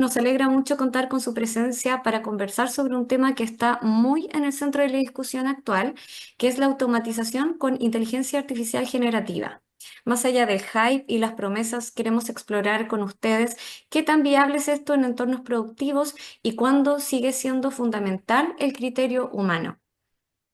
Nos alegra mucho contar con su presencia para conversar sobre un tema que está muy en el centro de la discusión actual, que es la automatización con inteligencia artificial generativa. Más allá del hype y las promesas, queremos explorar con ustedes qué tan viable es esto en entornos productivos y cuándo sigue siendo fundamental el criterio humano.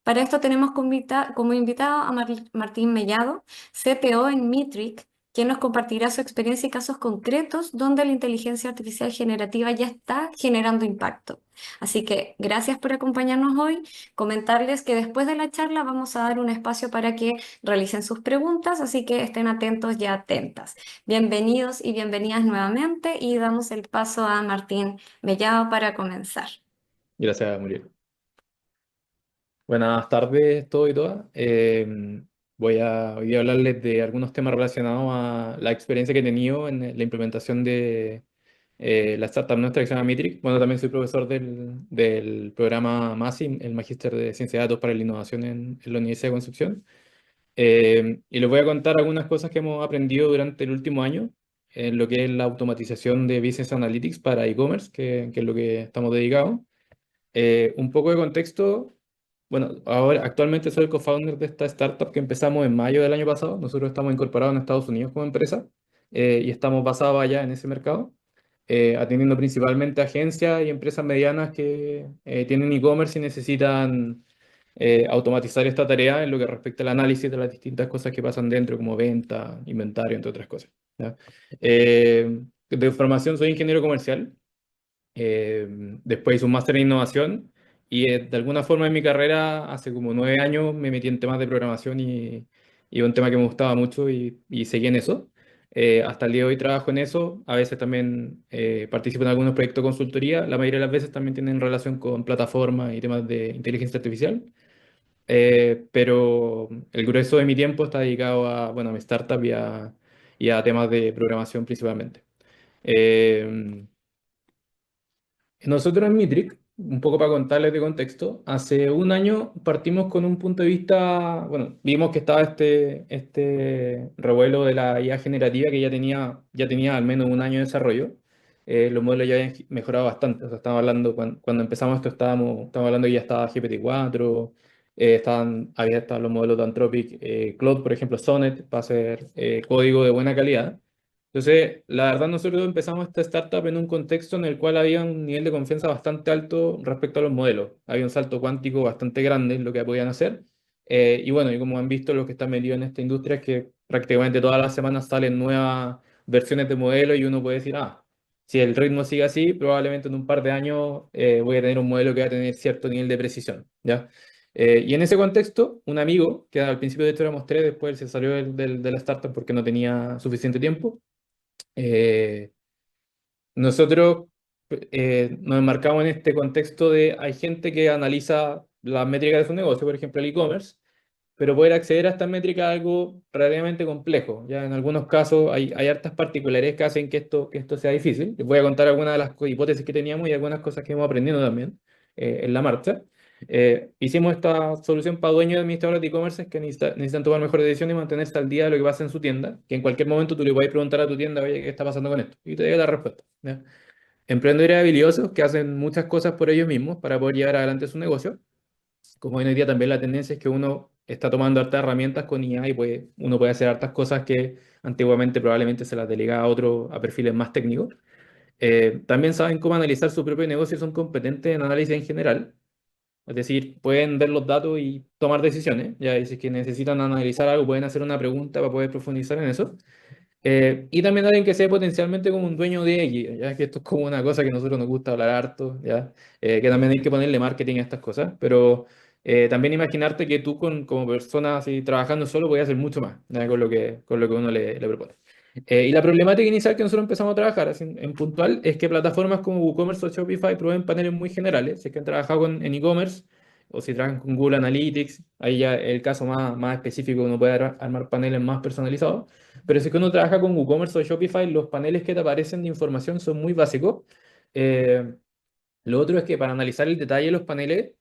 Para esto tenemos como invitado a Martín Mellado, CPO en Mitric, quien nos compartirá su experiencia y casos concretos donde la inteligencia artificial generativa ya está generando impacto. Así que gracias por acompañarnos hoy. Comentarles que después de la charla vamos a dar un espacio para que realicen sus preguntas, así que estén atentos y atentas. Bienvenidos y bienvenidas nuevamente y damos el paso a Martín Mellado para comenzar. Gracias, Muriel. Buenas tardes, todos y todas. Hoy día hablarles de algunos temas relacionados a la experiencia que he tenido en la implementación de la startup nuestra que se llama Mitric. Bueno, también soy profesor del programa MASI, el Magíster de Ciencia de Datos para la Innovación en la Universidad de Concepción. Y les voy a contar algunas cosas que hemos aprendido durante el último año en lo que es la automatización de Business Analytics para e-commerce, que es lo que estamos dedicados. Un poco de contexto. Bueno, ahora actualmente soy el co-founder de esta startup que empezamos en mayo del año pasado. Nosotros estamos incorporados en Estados Unidos como empresa y estamos basados allá en ese mercado, atendiendo principalmente agencias y empresas medianas que tienen e-commerce y necesitan automatizar esta tarea en lo que respecta al análisis de las distintas cosas que pasan dentro, como venta, inventario, entre otras cosas. ¿Ya? De formación soy ingeniero comercial. Eh, Después hice un máster en innovación y de alguna forma en mi carrera, hace como 9 años, me metí en temas de programación y un tema que me gustaba mucho y seguí en eso. Hasta el día de hoy trabajo en eso. A veces también participo en algunos proyectos de consultoría. La mayoría de las veces también tienen relación con plataformas y temas de inteligencia artificial. Pero el grueso de mi tiempo está dedicado a, bueno, a mi startup y a temas de programación principalmente. Eh, Nosotros en Mitric, un poco para contarles de contexto, hace un año partimos con un punto de vista, bueno, vimos que estaba este revuelo de la IA generativa que ya tenía al menos un año de desarrollo. Los modelos ya habían mejorado bastante, o sea, estamos hablando, cuando empezamos esto estamos hablando que ya estaba GPT-4, estaban los modelos de Anthropic, Claude, por ejemplo, Sonnet, para hacer código de buena calidad. Entonces, la verdad, nosotros empezamos esta startup en un contexto en el cual había un nivel de confianza bastante alto respecto a los modelos. Había un salto cuántico bastante grande en lo que podían hacer. Y bueno, y como han visto los que están metidos en esta industria, es que prácticamente todas las semanas salen nuevas versiones de modelos y uno puede decir, si el ritmo sigue así, probablemente en un par de años voy a tener un modelo que va a tener cierto nivel de precisión, ¿ya? Y en ese contexto, un amigo, que al principio de hecho éramos tres, después él se salió de la startup porque no tenía suficiente tiempo. eh, Nosotros nos enmarcamos en este contexto de hay gente que analiza las métricas de su negocio, por ejemplo el e-commerce, pero poder acceder a estas métricas es algo relativamente complejo. Ya en algunos casos hay hartas particularidades que hacen que esto sea difícil. Les voy a contar algunas de las hipótesis que teníamos y algunas cosas que hemos aprendido también en la marcha. Hicimos esta solución para dueños y administradores de e-commerce que necesitan tomar mejores decisiones y mantenerse al día de lo que pasa en su tienda, que en cualquier momento tú le puedes preguntar a tu tienda, oye, ¿qué está pasando con esto? Y te da la respuesta. ¿Ya? Emprendedores habilidosos que hacen muchas cosas por ellos mismos para poder llevar adelante su negocio. Como hoy en día también la tendencia es que uno está tomando hartas herramientas con IA y uno puede hacer hartas cosas que antiguamente probablemente se las delegaba a perfiles más técnicos. También saben cómo analizar su propio negocio y son competentes en análisis en general. Es decir, pueden ver los datos y tomar decisiones. Ya, y si es que necesitan analizar algo, pueden hacer una pregunta para poder profundizar en eso. Y también alguien que sea potencialmente como un dueño de X, ya que esto es como una cosa que a nosotros nos gusta hablar harto, ya. Que también hay que ponerle marketing a estas cosas, pero también imaginarte que tú como persona así trabajando solo puedes hacer mucho más, ya, con lo que uno le propone. Y la problemática inicial que nosotros empezamos a trabajar así, en puntual es que plataformas como WooCommerce o Shopify proveen paneles muy generales, si es que han trabajado en e-commerce o si trabajan con Google Analytics, ahí ya el caso más específico uno puede armar paneles más personalizados. Pero si es que uno trabaja con WooCommerce o Shopify, los paneles que te aparecen de información son muy básicos. Eh, lo otro es que para analizar el detalle de los paneles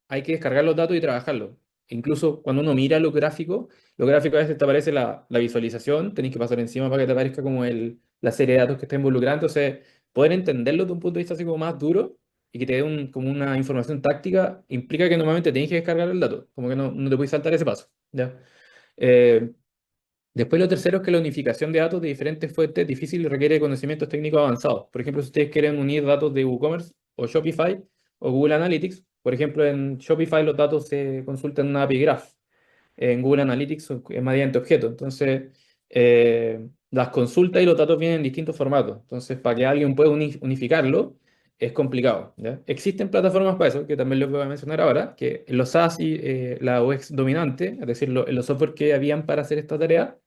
hay que descargar los datos y trabajarlos. Incluso cuando uno mira los gráficos a veces te aparece la visualización, tenés que pasar encima para que te aparezca como la serie de datos que está involucrada. Entonces, poder entenderlo de un punto de vista así como más duro y que te dé como una información táctica, implica que normalmente tienes que descargar el dato, como que no te puedes saltar ese paso, ¿ya? Eh, Después lo tercero es que la unificación de datos de diferentes fuentes es difícil y requiere conocimientos técnicos avanzados. Por ejemplo, si ustedes quieren unir datos de WooCommerce o Shopify o Google Analytics, por ejemplo, en Shopify los datos se consultan en una API Graph, en Google Analytics es mediante objetos. Entonces, las consultas y los datos vienen en distintos formatos. Entonces, para que alguien pueda unificarlo, es complicado, ¿ya? Existen plataformas para eso, que también les voy a mencionar ahora, que en los SaaS y la UX dominante, es decir, en los software que habían para hacer esta tarea,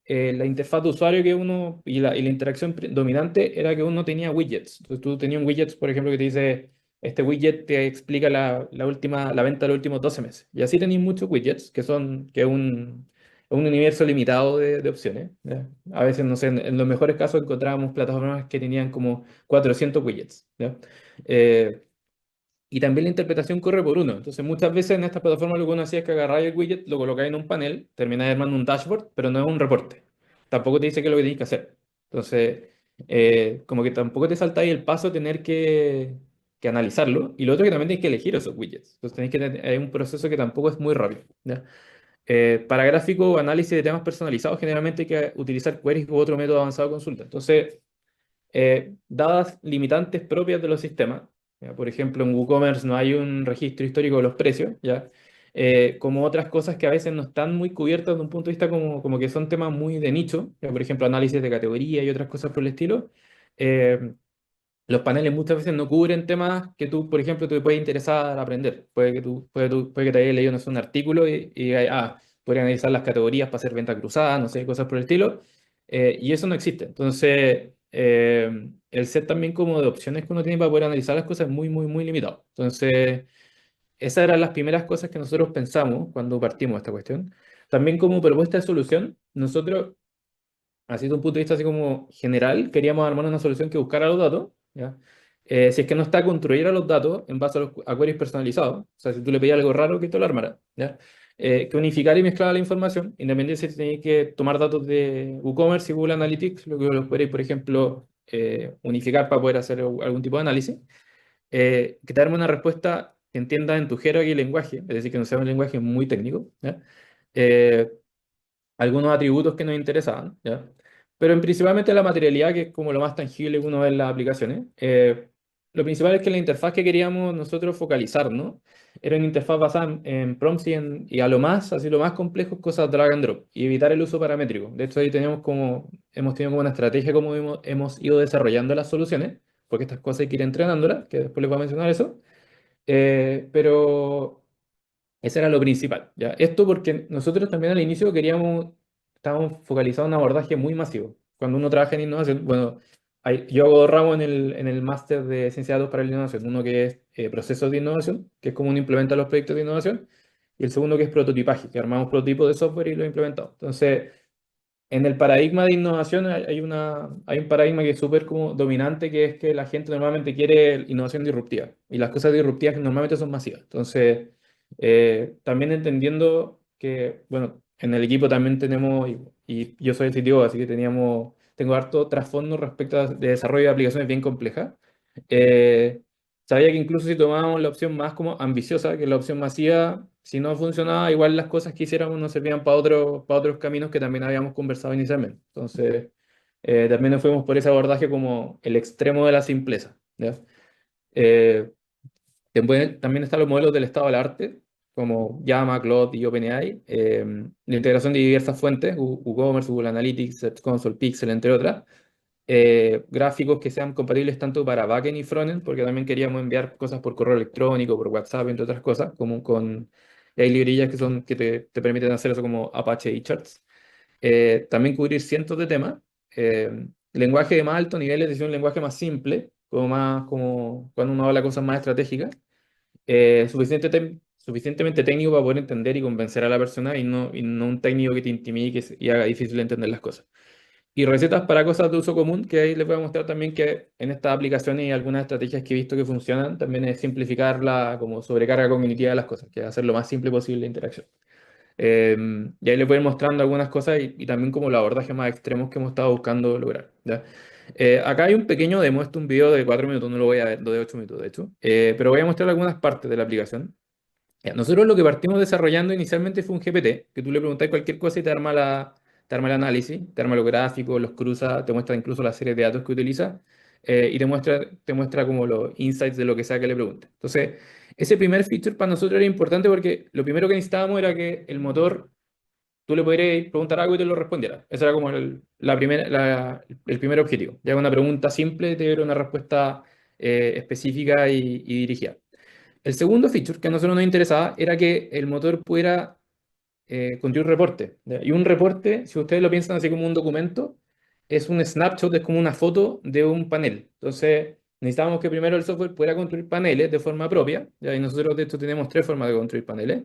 la interfaz de usuario que uno y la interacción dominante era que uno tenía widgets. Entonces tú tenías un widget, por ejemplo, que te dice, este widget te explica la venta de los últimos 12 meses. Y así tenéis muchos widgets, que es un universo limitado de opciones, ¿ya? A veces, no sé, en los mejores casos encontrábamos plataformas que tenían como 400 widgets, ¿ya? Eh, y también la interpretación corre por uno. Entonces, muchas veces en estas plataformas lo que uno hacía es que agarráis el widget, lo colocáis en un panel, termináis armando un dashboard, pero no es un reporte. Tampoco te dice qué es lo que tenéis que hacer. Entonces, como que tampoco te saltáis el paso de tener que analizarlo. Y lo otro que también tenéis que elegir esos widgets. Entonces, tenéis que tener un proceso que tampoco es muy rápido, ¿ya? Para gráfico o análisis de temas personalizados, generalmente hay que utilizar queries u otro método avanzado de consulta. Entonces, dadas limitantes propias de los sistemas, ¿ya? Por ejemplo, en WooCommerce no hay un registro histórico de los precios, ¿ya? Como otras cosas que a veces no están muy cubiertas de un punto de vista como que son temas muy de nicho, ¿ya? Por ejemplo, análisis de categoría y otras cosas por el estilo. eh, los paneles muchas veces no cubren temas que tú, por ejemplo, te puede interesar aprender. Puede que te hayas leído, no sé, un artículo podría analizar las categorías para hacer venta cruzada, no sé, cosas por el estilo. Y eso no existe. Entonces, el set también como de opciones que uno tiene para poder analizar las cosas es muy, muy, muy limitado. Entonces, esas eran las primeras cosas que nosotros pensamos cuando partimos de esta cuestión. También como propuesta de solución, nosotros así de un punto de vista así como general, queríamos armar una solución que buscara los datos, ¿ya? Si es que no está, construyera los datos en base a queries personalizados. O sea, si tú le pedías algo raro, que te lo armara, ¿ya? Que unificara y mezclara la información, independientemente si tenéis que tomar datos de WooCommerce y Google Analytics, lo que los queréis, por ejemplo, unificar para poder hacer algún tipo de análisis, que te arme una respuesta que entienda en tu jerga y lenguaje, es decir, que no sea un lenguaje muy técnico, ¿ya? Eh, Algunos atributos que nos interesaban, ¿ya? Pero principalmente la materialidad, que es como lo más tangible que uno ve en las aplicaciones. Lo principal es que la interfaz que queríamos nosotros focalizar, ¿no? Era una interfaz basada en prompts y a lo más, así lo más complejo, cosas drag and drop y evitar el uso paramétrico. De hecho, ahí hemos tenido como una estrategia como hemos ido desarrollando las soluciones, porque estas cosas hay que ir entrenándolas, que después les voy a mencionar eso. Pero ese era lo principal, ¿ya? Esto porque nosotros también al inicio estábamos focalizados en un abordaje muy masivo. Cuando uno trabaja en innovación, bueno, yo hago dos ramos en el máster de ciencia de datos para la innovación. Uno que es procesos de innovación, que es cómo uno implementa los proyectos de innovación, y el segundo que es prototipaje, que armamos prototipos de software y los implementamos. Entonces, en el paradigma de innovación hay un paradigma que es súper como dominante, que es que la gente normalmente quiere innovación disruptiva y las cosas disruptivas normalmente son masivas. Entonces, también entendiendo que, bueno, en el equipo también tenemos, y yo soy el CTO, así que tengo harto trasfondo respecto de desarrollo de aplicaciones bien complejas. Eh, Sabía que incluso si tomábamos la opción más como ambiciosa, que es la opción masiva, si no funcionaba, igual las cosas que hiciéramos nos servían para otros caminos que también habíamos conversado inicialmente. Entonces, también nos fuimos por ese abordaje como el extremo de la simpleza, ¿ya? Eh, También están los modelos del estado del arte, como Llama, Claude y OpenAI, la integración de diversas fuentes, WooCommerce, Google Analytics, Search Console, Pixel, entre otras, gráficos que sean compatibles tanto para backend y frontend, porque también queríamos enviar cosas por correo electrónico, por WhatsApp, entre otras cosas, hay librerías que te permiten hacer eso como Apache y Charts. También cubrir cientos de temas. Lenguaje de más alto nivel, es decir, un lenguaje más simple, como cuando uno habla cosas más estratégicas. Suficientemente técnico para poder entender y convencer a la persona y no un técnico que te intimide y haga difícil entender las cosas. Y recetas para cosas de uso común, que ahí les voy a mostrar también que en estas aplicaciones y algunas estrategias que he visto que funcionan, también es simplificar la como sobrecarga cognitiva de las cosas, que es hacer lo más simple posible la interacción. Y ahí les voy a ir mostrando algunas cosas y también como los abordajes más extremos que hemos estado buscando lograr, ¿ya? Acá hay un pequeño demo, esto es un video de 4 minutos, no lo voy a ver, lo de 8 minutos de hecho, pero voy a mostrar algunas partes de la aplicación. Ya, nosotros lo que partimos desarrollando inicialmente fue un GPT, que tú le preguntas cualquier cosa y te arma el análisis, te arma los gráficos, los cruza, te muestra incluso la serie de datos que utiliza y te muestra como los insights de lo que sea que le pregunte. Entonces, ese primer feature para nosotros era importante porque lo primero que necesitábamos era que el motor, tú le pudieras preguntar algo y te lo respondiera. Ese era como el primer objetivo. Ya una pregunta simple te diera una respuesta específica y dirigida. El segundo feature que a nosotros nos interesaba era que el motor pudiera construir un reporte. ¿Ya? Y un reporte, si ustedes lo piensan así como un documento, es un snapshot, es como una foto de un panel. Entonces, necesitábamos que primero el software pudiera construir paneles de forma propia. ¿Ya? Y nosotros, de hecho, tenemos tres formas de construir paneles.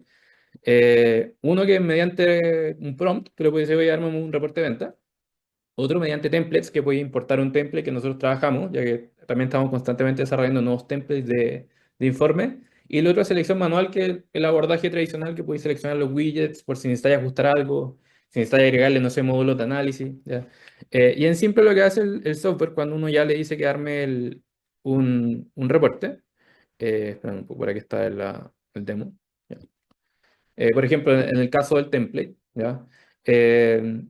Uno que es mediante un prompt, que lo puede ser, voy a darme un reporte de venta. Otro mediante templates, que puede importar un template que nosotros trabajamos, ya que también estamos constantemente desarrollando nuevos templates de informe. Y el otro es selección manual, que es el abordaje tradicional, que puede seleccionar los widgets por si necesitáis ajustar algo, si necesitáis agregarle, no sé, módulos de análisis. ¿Ya? Y en simple lo que hace el software cuando uno ya le dice que arme un reporte. Espera un poco, por aquí está el demo. ¿Ya? Por ejemplo, en el caso del template, ¿ya?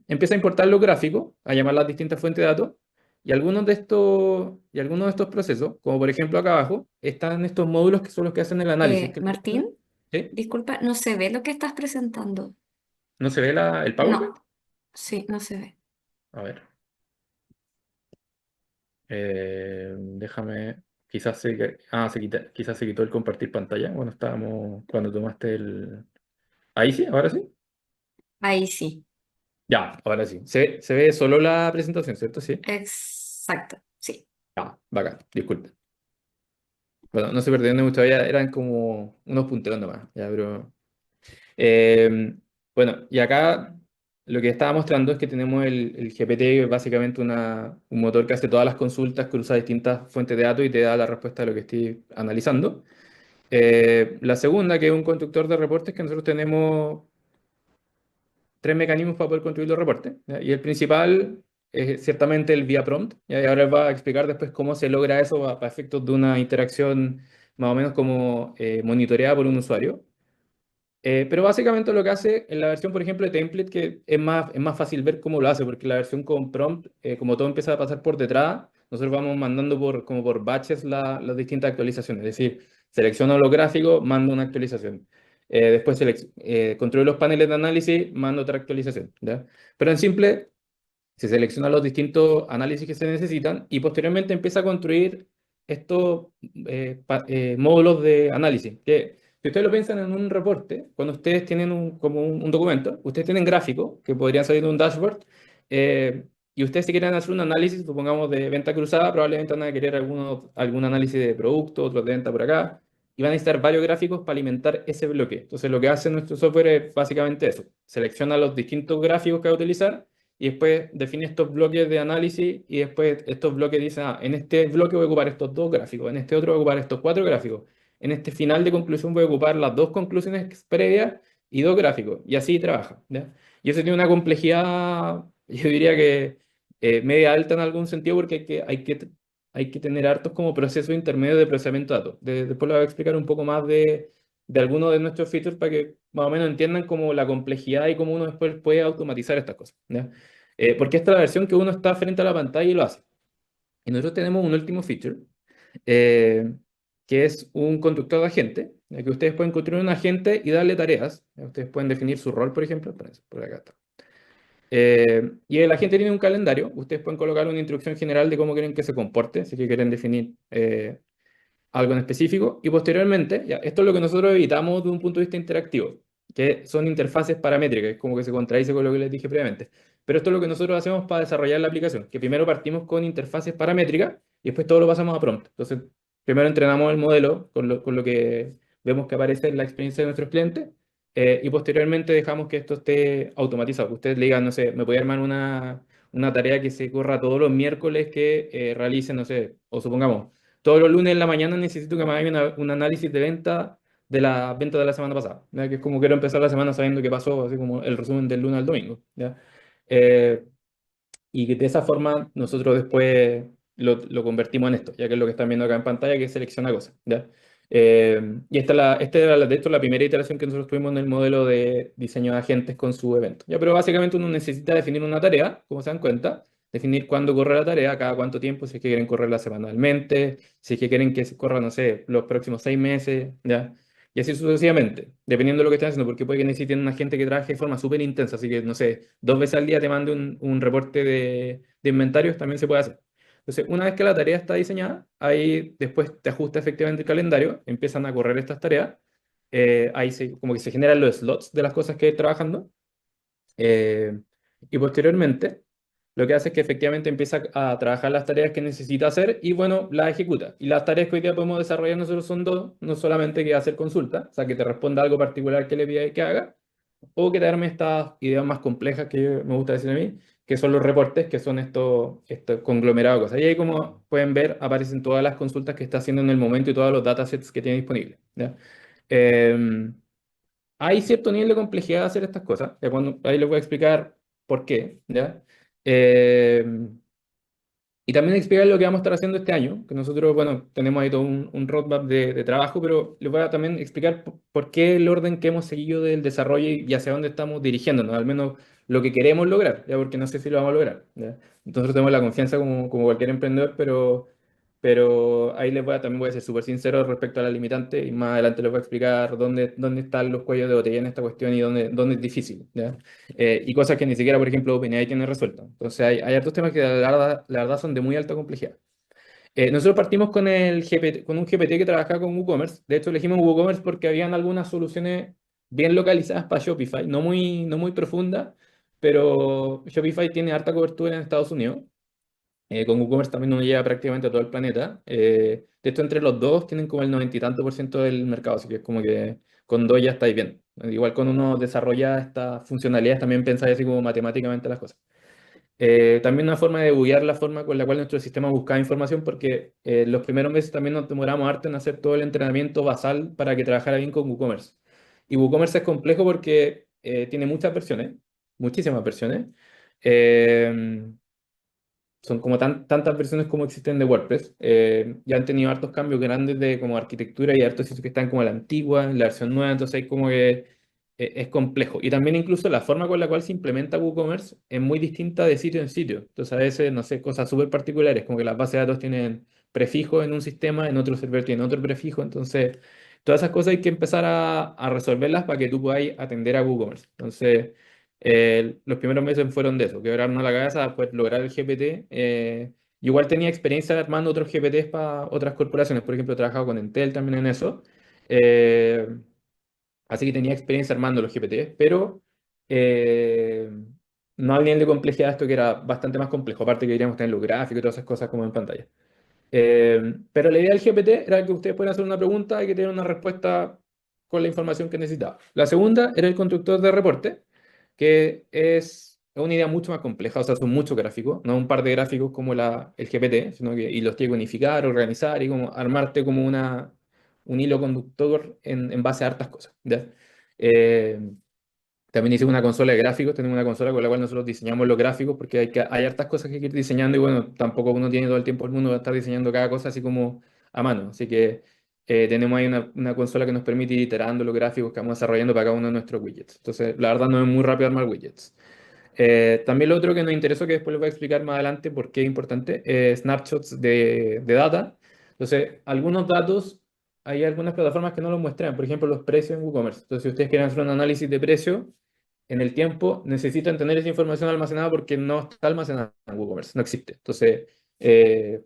Empieza a importar los gráficos, a llamar las distintas fuentes de datos, y algunos de estos procesos, como por ejemplo acá abajo, están estos módulos que son los que hacen el análisis. Martín, ¿Sí? disculpa, no se ve lo que estás presentando. ¿No se ve el PowerPoint? No, sí, no se ve. A ver. Déjame. Quizás quizás se quitó el compartir pantalla cuando tomaste el. Ahí sí, ahora sí. Ahí sí, Ya, ahora sí. Se ve solo la presentación, ¿cierto? Sí. exacto, sí. Ah, bacán, disculpe. Bueno, no se perdieron mucho, ya eran como unos punteros nomás, ya, pero... eh, bueno, y acá lo que estaba mostrando es que tenemos el GPT, que es básicamente un motor que hace todas las consultas, cruza distintas fuentes de datos y te da la respuesta de lo que estoy analizando. La segunda, que es un constructor de reportes, que nosotros tenemos tres mecanismos para poder construir los reportes. ¿Ya? Y el principal es ciertamente el vía prompt. ¿Ya? Y ahora les voy a explicar después cómo se logra eso para efectos de una interacción más o menos como monitoreada por un usuario. Pero básicamente lo que hace en la versión, por ejemplo, de template, que es más fácil ver cómo lo hace, porque la versión con prompt, como todo empieza a pasar por detrás, nosotros vamos mandando como por batches las distintas actualizaciones. Es decir, selecciono los gráficos, mando una actualización. Después controlo los paneles de análisis, mando otra actualización. ¿Ya? Pero en simple, se seleccionan los distintos análisis que se necesitan y posteriormente empieza a construir estos módulos de análisis. Que si ustedes lo piensan en un reporte, cuando ustedes tienen como un documento, ustedes tienen gráficos que podrían salir de un dashboard y ustedes si quieren hacer un análisis, supongamos de venta cruzada, probablemente van a querer algún análisis de producto, otros de venta por acá, y van a necesitar varios gráficos para alimentar ese bloque. Entonces lo que hace nuestro software es básicamente eso, selecciona los distintos gráficos que va a utilizar y después define estos bloques de análisis y después estos bloques dicen, en este bloque voy a ocupar estos dos gráficos, en este otro voy a ocupar estos cuatro gráficos, en este final de conclusión voy a ocupar las dos conclusiones previas y dos gráficos, y así trabaja. ¿Ya? Y eso tiene una complejidad, yo diría que media alta en algún sentido porque hay que tener hartos como procesos intermedios de procesamiento de datos. Después les voy a explicar un poco más de algunos de nuestros features para que más o menos entiendan como la complejidad y cómo uno después puede automatizar estas cosas. ¿Ya? Porque esta es la versión que uno está frente a la pantalla y lo hace. Y nosotros tenemos un último feature, eh, que es un conductor de agente, ya que ustedes pueden construir un agente y darle tareas. Ya ustedes pueden definir su rol, por ejemplo. Por acá está. Y el agente tiene un calendario. Ustedes pueden colocar una instrucción general de cómo quieren que se comporte, si que quieren definir algo en específico. Y posteriormente, ya, esto es lo que nosotros evitamos de un punto de vista interactivo, que son interfaces paramétricas, es como que se contradice con lo que les dije previamente. Pero esto es lo que nosotros hacemos para desarrollar la aplicación, que primero partimos con interfaces paramétricas y después todo lo pasamos a prompt. Entonces, primero entrenamos el modelo con lo que vemos que aparece en la experiencia de nuestros clientes y posteriormente dejamos que esto esté automatizado. Que ustedes le digan, no sé, me voy a armar una tarea que se corra todos los miércoles que realicen, no sé, o supongamos, todos los lunes en la mañana necesito que me hagan un análisis de venta de la venta de la semana pasada, ¿ya? Que es como quiero empezar la semana sabiendo qué pasó, así como el resumen del lunes al domingo, ¿ya? Eh, y que de esa forma nosotros después lo convertimos en esto, ya que es lo que están viendo acá en pantalla, que es selecciona cosas, ¿ya? Y esta era, de hecho, la primera iteración que nosotros tuvimos en el modelo de diseño de agentes con su evento. ¿Ya? Pero básicamente uno necesita definir una tarea, como se dan cuenta, definir cuándo corre la tarea, cada cuánto tiempo, si es que quieren correrla semanalmente, si es que quieren que se corra, no sé, los próximos 6 meses, ¿ya? Y así sucesivamente, dependiendo de lo que estén haciendo, porque puede que necesiten una gente que trabaje de forma súper intensa, así que, no sé, 2 veces al día te mande un reporte de inventarios, también se puede hacer. Entonces, una vez que la tarea está diseñada, ahí después te ajusta efectivamente el calendario, empiezan a correr estas tareas, ahí como que se generan los slots de las cosas que hay trabajando, eh, y posteriormente lo que hace es que efectivamente empieza a trabajar las tareas que necesita hacer y bueno, las ejecuta. Y las tareas que hoy día podemos desarrollar nosotros son dos, no solamente que hacer consulta, o sea, que te responda algo particular que le pida que haga, o que darme estas ideas más complejas que me gusta decir a mí, que son los reportes, que son estos conglomerados de cosas. Y ahí, como pueden ver, aparecen todas las consultas que está haciendo en el momento y todos los datasets que tiene disponibles. ¿Ya? Eh, Hay cierto nivel de complejidad de hacer estas cosas. Ahí les voy a explicar por qué. ¿Ya? Eh, y también explicar lo que vamos a estar haciendo este año, que nosotros, bueno, tenemos ahí todo un roadmap de trabajo, pero les voy a también explicar por qué el orden que hemos seguido del desarrollo y hacia dónde estamos dirigiéndonos, al menos lo que queremos lograr, ya porque no sé si lo vamos a lograr. ¿Ya? Nosotros tenemos la confianza como cualquier emprendedor, pero ahí también voy a ser súper sincero respecto a la limitante y más adelante les voy a explicar dónde están los cuellos de botella en esta cuestión y dónde es difícil. ¿Ya? Y cosas que ni siquiera, por ejemplo, OpenAI tiene resuelto. Entonces, hay hartos temas que la verdad son de muy alta complejidad. Nosotros partimos con con un GPT que trabajaba con WooCommerce. De hecho, elegimos WooCommerce porque habían algunas soluciones bien localizadas para Shopify, no muy profundas, pero Shopify tiene harta cobertura en Estados Unidos. Con WooCommerce también uno llega prácticamente a todo el planeta. De hecho, entre los dos tienen como el 90 y tanto por ciento del mercado, así que es como que con dos ya estáis bien. Igual cuando uno desarrolla estas funcionalidades, también pensáis así como matemáticamente las cosas. También una forma de buguear la forma con la cual nuestro sistema buscaba información, porque los primeros meses también nos demoramos harto en hacer todo el entrenamiento basal para que trabajara bien con WooCommerce. Y WooCommerce es complejo porque tiene muchas versiones, muchísimas versiones. Eh, Son como tantas versiones como existen de WordPress. Ya han tenido hartos cambios grandes de como arquitectura y hartos sitios que están como la antigua, en la versión nueva, entonces hay como que es complejo. Y también incluso la forma con la cual se implementa WooCommerce es muy distinta de sitio en sitio. Entonces a veces, no sé, cosas súper particulares, como que las bases de datos tienen prefijos en un sistema, en otro server tienen otro prefijo, entonces todas esas cosas hay que empezar a resolverlas para que tú puedas atender a WooCommerce. Entonces... los primeros meses fueron de eso, quebrarnos la cabeza, pues lograr el GPT. Igual tenía experiencia armando otros GPTs para otras corporaciones, por ejemplo, he trabajado con Entel también en eso. Eh, Así que tenía experiencia armando los GPTs, pero eh, no al nivel de complejidad esto que era bastante más complejo, aparte que queríamos tener los gráficos y todas esas cosas como en pantalla. Pero la idea del GPT era que ustedes puedan hacer una pregunta y que tengan una respuesta con la información que necesitaba. La segunda era el constructor de reporte, que es una idea mucho más compleja, o sea, son muchos gráficos, no un par de gráficos como el GPT, sino que y los tiene que unificar, organizar y como armarte como un hilo conductor en base a hartas cosas. ¿Ya? Eh, También hice una consola de gráficos, tenemos una consola con la cual nosotros diseñamos los gráficos porque hay hartas cosas que hay que ir diseñando y bueno, tampoco uno tiene todo el tiempo del mundo de estar diseñando cada cosa así como a mano. Así que tenemos ahí una consola que nos permite ir iterando los gráficos que vamos desarrollando para cada uno de nuestros widgets. Entonces, la verdad no es muy rápido armar widgets. También lo otro que nos interesó, que después les voy a explicar más adelante por qué es importante, es snapshots de data. Entonces, algunos datos, hay algunas plataformas que no los muestran, por ejemplo, los precios en WooCommerce. Entonces, si ustedes quieren hacer un análisis de precio en el tiempo, necesitan tener esa información almacenada porque no está almacenada en WooCommerce, no existe. Entonces, eh,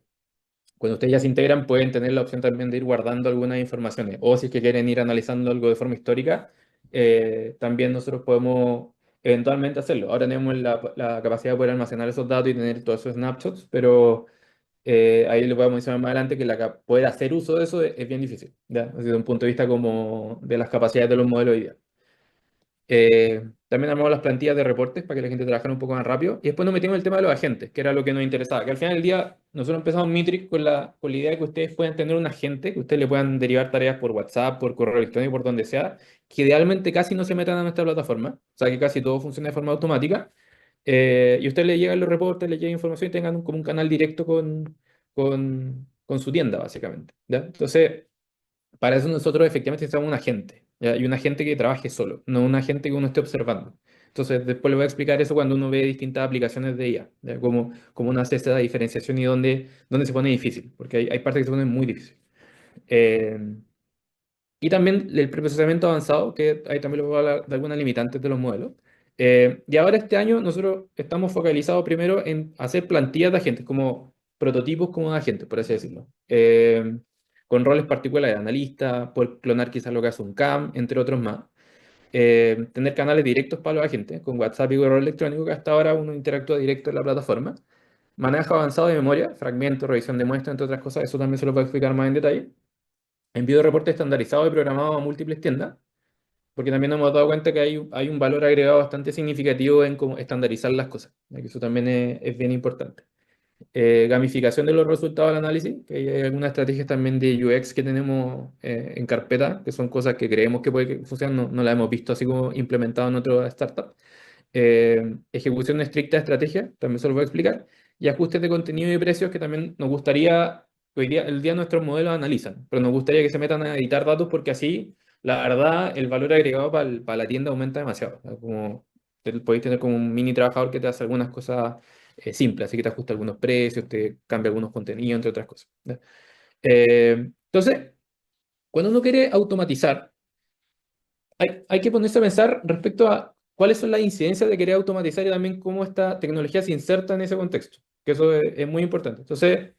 cuando ustedes ya se integran, pueden tener la opción también de ir guardando algunas informaciones. O si es que quieren ir analizando algo de forma histórica, también nosotros podemos eventualmente hacerlo. Ahora tenemos la capacidad de poder almacenar esos datos y tener todos esos snapshots, pero ahí les voy a mencionar más adelante que poder hacer uso de eso es bien difícil, ¿ya? Desde un punto de vista como de las capacidades de los modelos hoy día. También armamos las plantillas de reportes para que la gente trabajara un poco más rápido. Y después nos metimos en el tema de los agentes, que era lo que nos interesaba. Que al final del día, nosotros empezamos Mitrix con la idea de que ustedes puedan tener un agente, que ustedes le puedan derivar tareas por WhatsApp, por correo electrónico, por donde sea, que idealmente casi no se metan a nuestra plataforma. O sea, que casi todo funcione de forma automática. Y a usted le llegan los reportes, le llega información y tengan como un canal directo con su tienda, básicamente. ¿Ya? Entonces, para eso nosotros efectivamente necesitamos un agente, ¿ya? Y un agente que trabaje solo, no un agente que uno esté observando. Entonces, después le voy a explicar eso cuando uno ve distintas aplicaciones de IA, ¿ya? Cómo uno hace esta diferenciación y dónde se pone difícil, porque hay partes que se ponen muy difíciles. Eh, y también el preprocesamiento avanzado, que ahí también le voy a hablar de algunas limitantes de los modelos. Y ahora este año nosotros estamos focalizados primero en hacer plantillas de agentes, como prototipos como de agentes, por así decirlo. Con roles particulares, analista, poder clonar quizás lo que hace un CAM, entre otros más. Tener canales directos para los agentes, con WhatsApp y correo electrónico, que hasta ahora uno interactúa directo en la plataforma. Manejo avanzado de memoria, fragmentos, revisión de muestras, entre otras cosas. Eso también se lo puedo explicar más en detalle. Envío de reportes estandarizados y programados a múltiples tiendas, porque también nos hemos dado cuenta que hay un valor agregado bastante significativo en cómo estandarizar las cosas, ¿ya? Que eso también es bien importante. Gamificación de los resultados del análisis, que hay algunas estrategias también de UX que tenemos en carpeta, que son cosas que creemos que puede que funcionen, no las hemos visto así como implementado en otras startups. Ejecución estricta de estrategia, también se lo voy a explicar. Y ajustes de contenido y precios que también nos gustaría, hoy día, el día nuestros modelos analizan, pero nos gustaría que se metan a editar datos porque así, la verdad, el valor agregado para la tienda aumenta demasiado. O sea, como, podéis tener como un mini trabajador que te hace algunas cosas simples, así que te ajusta algunos precios, te cambia algunos contenidos, entre otras cosas. ¿Ya? Entonces, cuando uno quiere automatizar, hay que ponerse a pensar respecto a cuáles son las incidencias de querer automatizar y también cómo esta tecnología se inserta en ese contexto, que eso es muy importante. Entonces,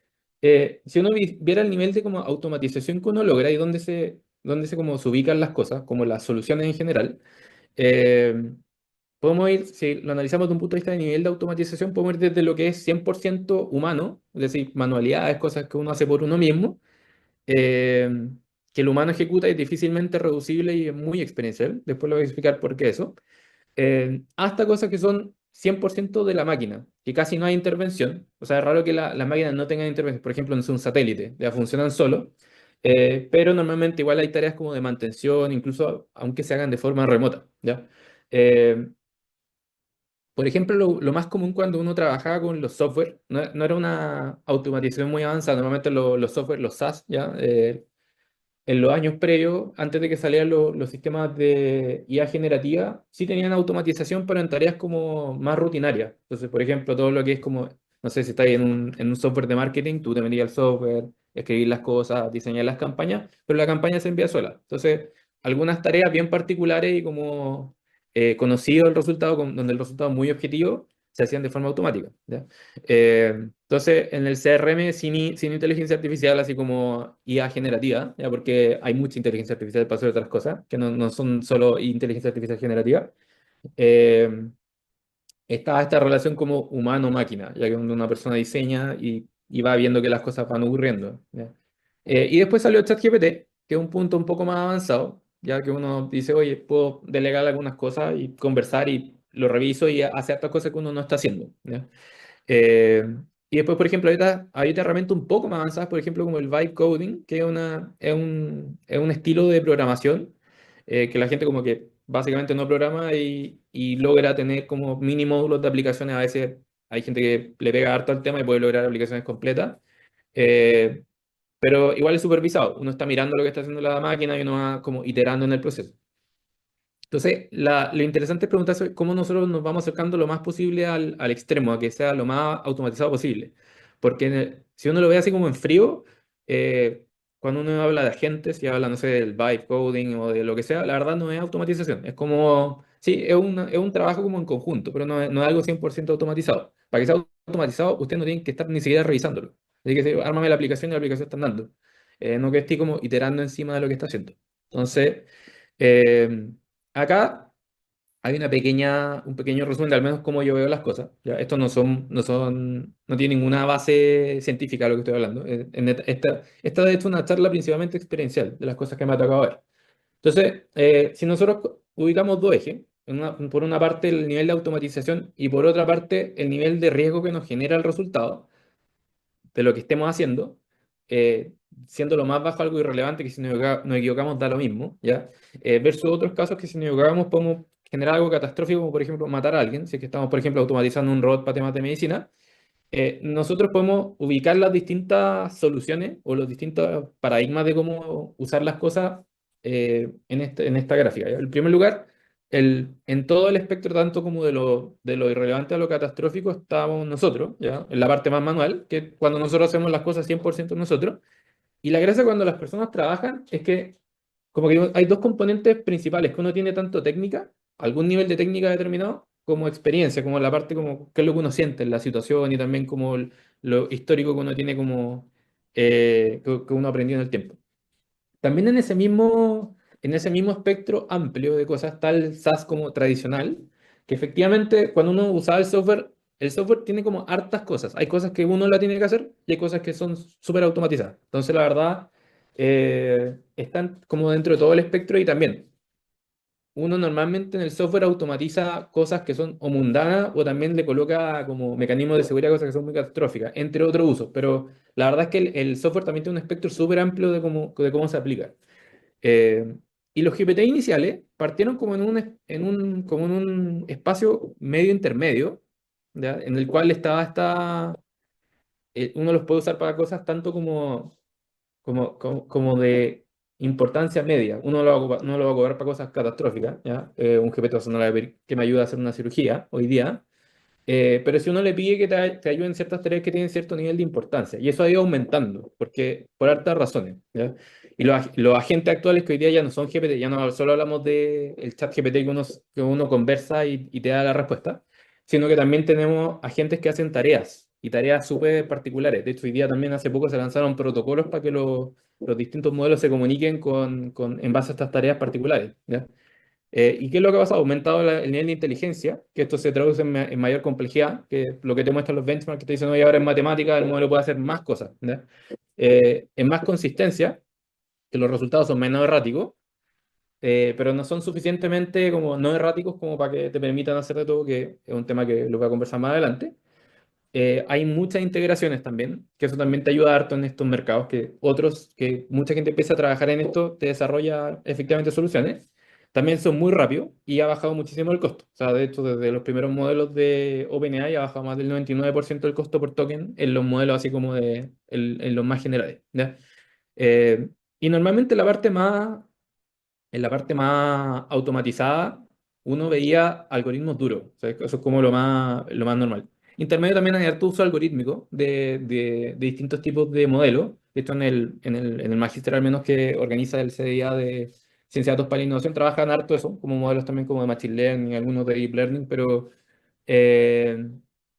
si uno viera el nivel de como automatización que uno logra y dónde se, como se ubican las cosas, como las soluciones en general, eh, podemos ir, si lo analizamos desde un punto de vista de nivel de automatización, podemos ir desde lo que es 100% humano, es decir, manualidades, cosas que uno hace por uno mismo, eh, que el humano ejecuta y es difícilmente reducible y es muy experiencial. Después le voy a explicar por qué eso. Hasta cosas que son 100% de la máquina, que casi no hay intervención. O sea, es raro que las máquinas no tengan intervención. Por ejemplo, no es un satélite, ya funcionan solo. Pero normalmente igual hay tareas como de mantención, incluso aunque se hagan de forma remota, ¿ya? Eh, por ejemplo, lo más común cuando uno trabajaba con los software, no era una automatización muy avanzada, normalmente los software, los SaaS, ¿ya? En los años previos, antes de que salieran los sistemas de IA generativa, sí tenían automatización, pero en tareas como más rutinarias. Entonces, por ejemplo, todo lo que es como, no sé, si estás en un software de marketing, tú te metías al software, escribir las cosas, diseñar las campañas, pero la campaña se envía sola. Entonces, algunas tareas bien particulares y como conocido el resultado, donde el resultado es muy objetivo, se hacían de forma automática, ¿ya? Entonces, en el CRM sin inteligencia artificial, así como IA generativa, ¿ya? Porque hay mucha inteligencia artificial para hacer otras cosas, que no son solo inteligencia artificial generativa. eh, Está esta relación como humano-máquina, ya que cuando una persona diseña y va viendo que las cosas van ocurriendo, ¿ya? Y después salió ChatGPT, que es un punto un poco más avanzado, ya que uno dice, oye, puedo delegar algunas cosas y conversar y lo reviso y hace otras cosas que uno no está haciendo, ¿ya? Eh, y después, por ejemplo, ahorita hay otra herramienta un poco más avanzada, por ejemplo, como el vibe coding, que es un estilo de programación que la gente como que básicamente no programa y logra tener como mini módulos de aplicaciones. A veces hay gente que le pega harto al tema y puede lograr aplicaciones completas, eh, pero igual es supervisado. Uno está mirando lo que está haciendo la máquina y uno va como iterando en el proceso. Entonces, lo interesante es preguntarse cómo nosotros nos vamos acercando lo más posible al extremo, a que sea lo más automatizado posible. Porque si uno lo ve así como en frío, cuando uno habla de agentes y habla, no sé, del vibe coding o de lo que sea, la verdad no es automatización. Es como, sí, es un trabajo como en conjunto, pero no es algo 100% automatizado. Para que sea automatizado, usted no tiene que estar ni siquiera revisándolo. Tiene que decir, ármame la aplicación y la aplicación está andando. No que esté como iterando encima de lo que está haciendo. Entonces, eh, acá hay un pequeño resumen de al menos cómo yo veo las cosas. ¿Ya? Esto no tiene ninguna base científica lo que estoy hablando. Esta de hecho es una charla principalmente experiencial de las cosas que me ha tocado ver. Entonces, si nosotros ubicamos dos ejes, por una parte el nivel de automatización y por otra parte el nivel de riesgo que nos genera el resultado, de lo que estemos haciendo, eh, siendo lo más bajo algo irrelevante, que si nos equivocamos da lo mismo, ¿ya? Versus otros casos que si nos equivocamos podemos generar algo catastrófico, como por ejemplo matar a alguien, si es que estamos, por ejemplo, automatizando un robot para temas de medicina, nosotros podemos ubicar las distintas soluciones o los distintos paradigmas de cómo usar las cosas en esta gráfica, ¿ya? En primer lugar, en todo el espectro, tanto como de lo irrelevante a lo catastrófico, estamos nosotros, ¿ya? En la parte más manual, que cuando nosotros hacemos las cosas 100% nosotros. Y la gracia cuando las personas trabajan es que como que hay dos componentes principales, que uno tiene tanto técnica, algún nivel de técnica determinado, como experiencia, como la parte como qué es lo que uno siente en la situación y también como lo histórico que uno tiene como que uno aprendió en el tiempo. También en ese mismo espectro amplio de cosas está el SaaS como tradicional, que efectivamente cuando uno usaba el software tiene como hartas cosas. Hay cosas que uno la tiene que hacer y hay cosas que son súper automatizadas. Entonces, la verdad, están como dentro de todo el espectro y también uno normalmente en el software automatiza cosas que son o mundanas o también le coloca como mecanismos de seguridad cosas que son muy catastróficas, entre otros usos. Pero la verdad es que el software también tiene un espectro súper amplio de cómo se aplica. Eh, y los GPT iniciales partieron como en un espacio medio intermedio, ¿ya? En el cual uno los puede usar para cosas tanto como de importancia media. Uno no lo va a cobrar para cosas catastróficas, ¿ya? Un GPT no le va a pedir que me ayude a hacer una cirugía hoy día, pero si uno le pide que te ayude en ciertas tareas que tienen cierto nivel de importancia, y eso ha ido aumentando, porque por hartas razones, ¿ya? Y los agentes actuales que hoy día ya no son GPT, ya no solo hablamos del chat GPT que uno conversa y te da la respuesta, sino que también tenemos agentes que hacen tareas, y tareas súper particulares. De hecho, hoy día también hace poco se lanzaron protocolos para que los distintos modelos se comuniquen en base a estas tareas particulares, ¿ya? ¿Y qué es lo que ha pasado? Ha aumentado el nivel de inteligencia, que esto se traduce en mayor complejidad, que lo que te muestran los benchmarks que te dicen, oye, ahora en matemática el modelo puede hacer más cosas, ¿ya? En más consistencia, que los resultados son menos erráticos, pero no son suficientemente como no erráticos como para que te permitan hacer de todo, que es un tema que lo voy a conversar más adelante. Hay muchas integraciones también, que eso también te ayuda harto en estos mercados, que mucha gente empieza a trabajar en esto, te desarrolla efectivamente soluciones. También son muy rápidos y ha bajado muchísimo el costo. O sea, de hecho, desde los primeros modelos de OpenAI ha bajado más del 99% el costo por token en los modelos así como en los más generales, ¿ya? Eh, y normalmente en la parte más automatizada, uno veía algoritmos duros. O sea, eso es como lo más normal. Intermedio también hay harto uso algorítmico de distintos tipos de modelos. De hecho, en el magíster, al menos que organiza el CDIA de Ciencia de Datos para la Innovación, trabajan harto eso, como modelos también como de Machine Learning, algunos de Deep Learning, pero eh,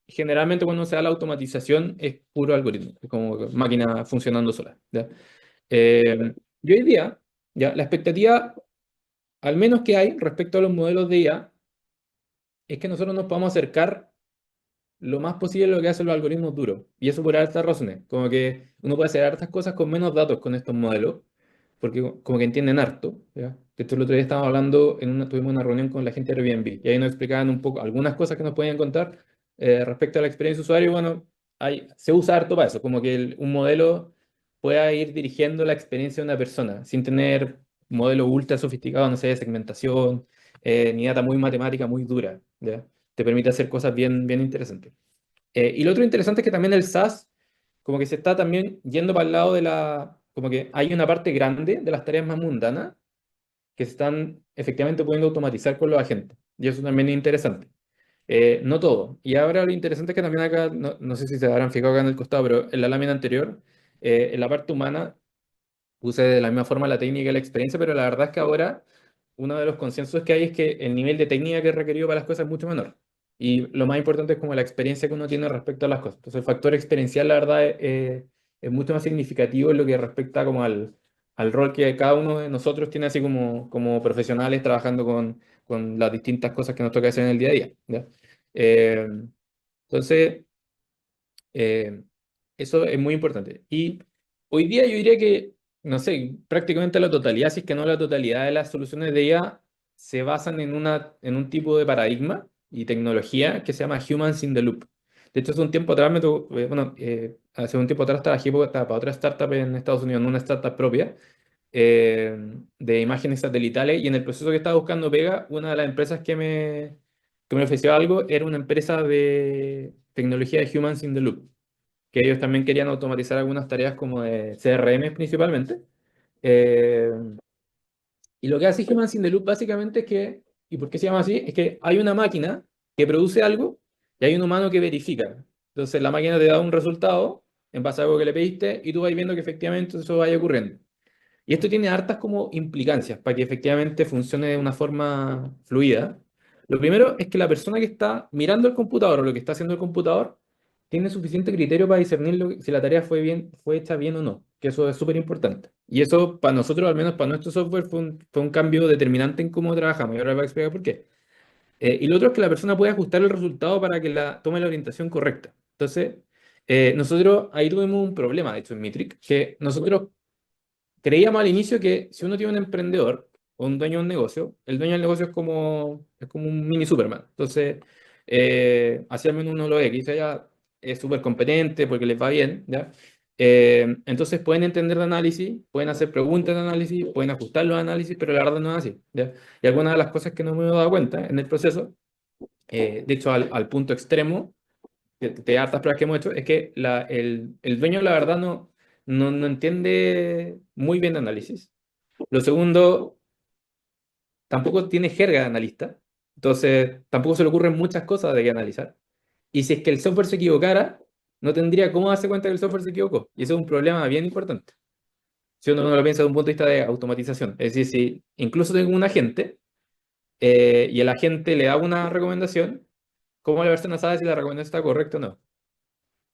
generalmente cuando se da la automatización es puro algoritmo, es como máquina funcionando sola, ¿ya? Y hoy día, ya, la expectativa al menos que hay respecto a los modelos de IA, es que nosotros nos podamos acercar lo más posible a lo que hacen los algoritmos duros. Y eso por hartas razones. Como que uno puede hacer hartas cosas con menos datos con estos modelos, porque como que entienden harto, ¿ya? De hecho, el otro día estábamos hablando, tuvimos una reunión con la gente de Airbnb, y ahí nos explicaban un poco algunas cosas que nos podían contar respecto a la experiencia de usuario. Y bueno, se usa harto para eso, como que un modelo pueda ir dirigiendo la experiencia de una persona, sin tener un modelo ultra sofisticado, no sé, de segmentación, ni data muy matemática, muy dura, ¿ya? Te permite hacer cosas bien, bien interesantes. Y lo otro interesante es que también el SaaS, como que se está también yendo para el lado como que hay una parte grande de las tareas más mundanas que se están efectivamente pudiendo automatizar con los agentes. Y eso también es interesante. No todo. Y ahora lo interesante es que también acá, no sé si se habrán fijado acá en el costado, pero en la lámina anterior, en la parte humana, puse de la misma forma la técnica y la experiencia, pero la verdad es que ahora uno de los consensos que hay es que el nivel de técnica que es requerido para las cosas es mucho menor. Y lo más importante es como la experiencia que uno tiene respecto a las cosas. Entonces el factor experiencial, la verdad, es mucho más significativo en lo que respecta como al rol que cada uno de nosotros tiene así como profesionales trabajando con las distintas cosas que nos toca hacer en el día a día, ¿ya? Eh, entonces, eh, eso es muy importante. Y hoy día yo diría que, no sé, prácticamente la totalidad, si es que no la totalidad de las soluciones de IA se basan en un tipo de paradigma y tecnología que se llama Humans in the Loop. De hecho, hace un tiempo atrás, hace un tiempo atrás trabajé para otra startup en Estados Unidos, no una startup propia, de imágenes satelitales y en el proceso que estaba buscando pega, una de las empresas que me ofreció algo era una empresa de tecnología de Humans in the Loop, que ellos también querían automatizar algunas tareas como de CRM principalmente. Eh, y lo que hace Humans in the Loop básicamente es que, ¿y por qué se llama así? Es que hay una máquina que produce algo y hay un humano que verifica. Entonces la máquina te da un resultado en base a algo que le pediste y tú vas viendo que efectivamente eso vaya ocurriendo. Y esto tiene hartas como implicancias para que efectivamente funcione de una forma fluida. Lo primero es que la persona que está mirando el computador o lo que está haciendo el computador tiene suficiente criterio para discernir si la tarea fue hecha bien o no, que eso es súper importante. Y eso para nosotros, al menos para nuestro software, fue un cambio determinante en cómo trabajamos. Y ahora les voy a explicar por qué. Y lo otro es que la persona puede ajustar el resultado para que tome la orientación correcta. Entonces, nosotros ahí tuvimos un problema, de hecho, en Mitric, que nosotros creíamos al inicio que si uno tiene un emprendedor o un dueño de un negocio, el dueño del negocio es como un mini Superman. Entonces, así al menos uno lo ve, que dice ya es súper competente porque les va bien, ¿ya? Entonces pueden entender de análisis, pueden hacer preguntas de análisis, pueden ajustar los análisis, pero la verdad no es así, ¿ya? Y algunas de las cosas que no me he dado cuenta en el proceso, de hecho al punto extremo, de hartas pruebas que hemos hecho, es que el dueño, la verdad, no entiende muy bien de análisis. Lo segundo, tampoco tiene jerga de analista, entonces tampoco se le ocurren muchas cosas de qué analizar. Y si es que el software se equivocara, no tendría cómo darse cuenta que el software se equivocó. Y eso es un problema bien importante. Si uno lo piensa desde un punto de vista de automatización. Es decir, si incluso tengo un agente y el agente le da una recomendación, ¿cómo la persona sabe si la recomendación está correcta o no?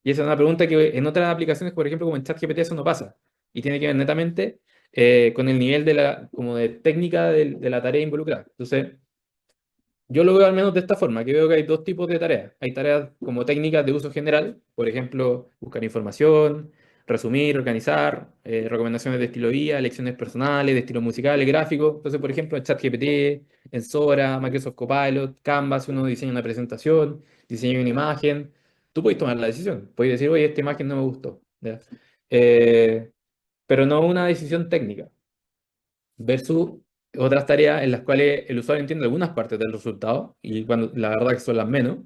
Y esa es una pregunta que en otras aplicaciones, por ejemplo, como en ChatGPT, eso no pasa. Y tiene que ver netamente con el nivel como de técnica de la tarea involucrada. Entonces, yo lo veo al menos de esta forma, que veo que hay dos tipos de tareas. Hay tareas como técnicas de uso general, por ejemplo, buscar información, resumir, organizar, recomendaciones de estilo guía, lecciones personales, de estilo musical, gráfico. Entonces, por ejemplo, en ChatGPT, en Sora, Microsoft Copilot, Canvas, uno diseña una presentación, diseña una imagen. Tú puedes tomar la decisión. Puedes decir, oye, esta imagen no me gustó, ¿ya? Eh, pero no una decisión técnica versus otras tareas en las cuales el usuario entiende algunas partes del resultado, y cuando la verdad que son las menos,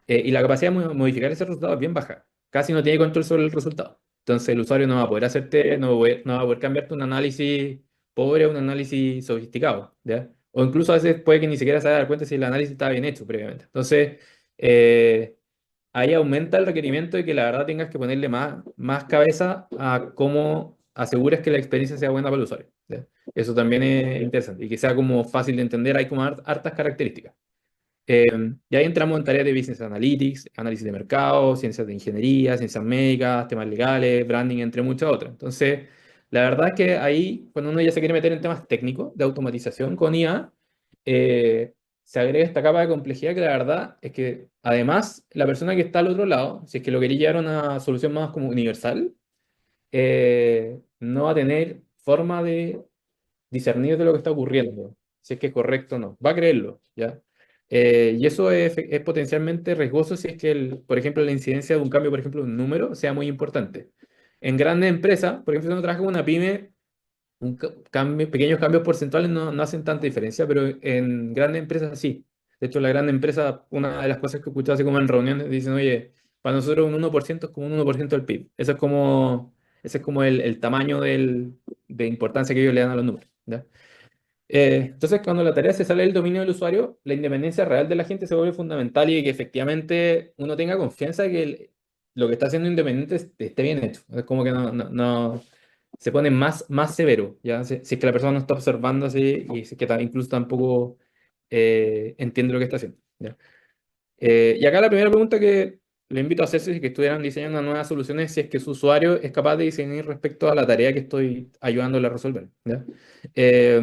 y la capacidad de modificar ese resultado es bien baja. Casi no tiene control sobre el resultado. Entonces el usuario no va a poder hacerte, no va a poder cambiarte un análisis pobre a un análisis sofisticado, ¿ya? O incluso a veces puede que ni siquiera se haya dado cuenta si el análisis estaba bien hecho previamente. Entonces, eh, ahí aumenta el requerimiento de que la verdad tengas que ponerle más cabeza a cómo aseguras que la experiencia sea buena para el usuario, ¿ya? Eso también es interesante y que sea como fácil de entender, hay como hartas características. Eh, y ahí entramos en tareas de Business Analytics, análisis de mercado, ciencias de ingeniería, ciencias médicas, temas legales, branding, entre muchas otras. Entonces, la verdad es que ahí, cuando uno ya se quiere meter en temas técnicos de automatización con IA, eh, se agrega esta capa de complejidad que la verdad es que además la persona que está al otro lado, si es que lo quería llevar a una solución más como universal, no va a tener forma de discernir de lo que está ocurriendo, si es que es correcto o no. Va a creerlo, ¿ya? Y eso es potencialmente riesgoso si es que, por ejemplo, la incidencia de un cambio, por ejemplo, de un número, sea muy importante. En grandes empresas, por ejemplo, si uno trabaja con una pyme, pequeños cambios porcentuales no hacen tanta diferencia, pero en grandes empresas sí. De hecho, la gran empresa, una de las cosas que he escuchado así como en reuniones, dicen, oye, para nosotros un 1% es como un 1% del PIB. Ese es como el tamaño de importancia que ellos le dan a los números, ¿ya? Entonces, cuando la tarea se sale del dominio del usuario, la independencia real de la gente se vuelve fundamental y que efectivamente uno tenga confianza de que lo que está haciendo independiente esté bien hecho. Es como que se pone más severo, ¿ya? Si es que la persona no está observando así y si es que incluso tampoco entiende lo que está haciendo, ¿ya? Y acá la primera pregunta que le invito a hacerse si es que estuvieran diseñando una nueva solución es si es que su usuario es capaz de diseñar respecto a la tarea que estoy ayudándole a resolver, ¿ya? Eh,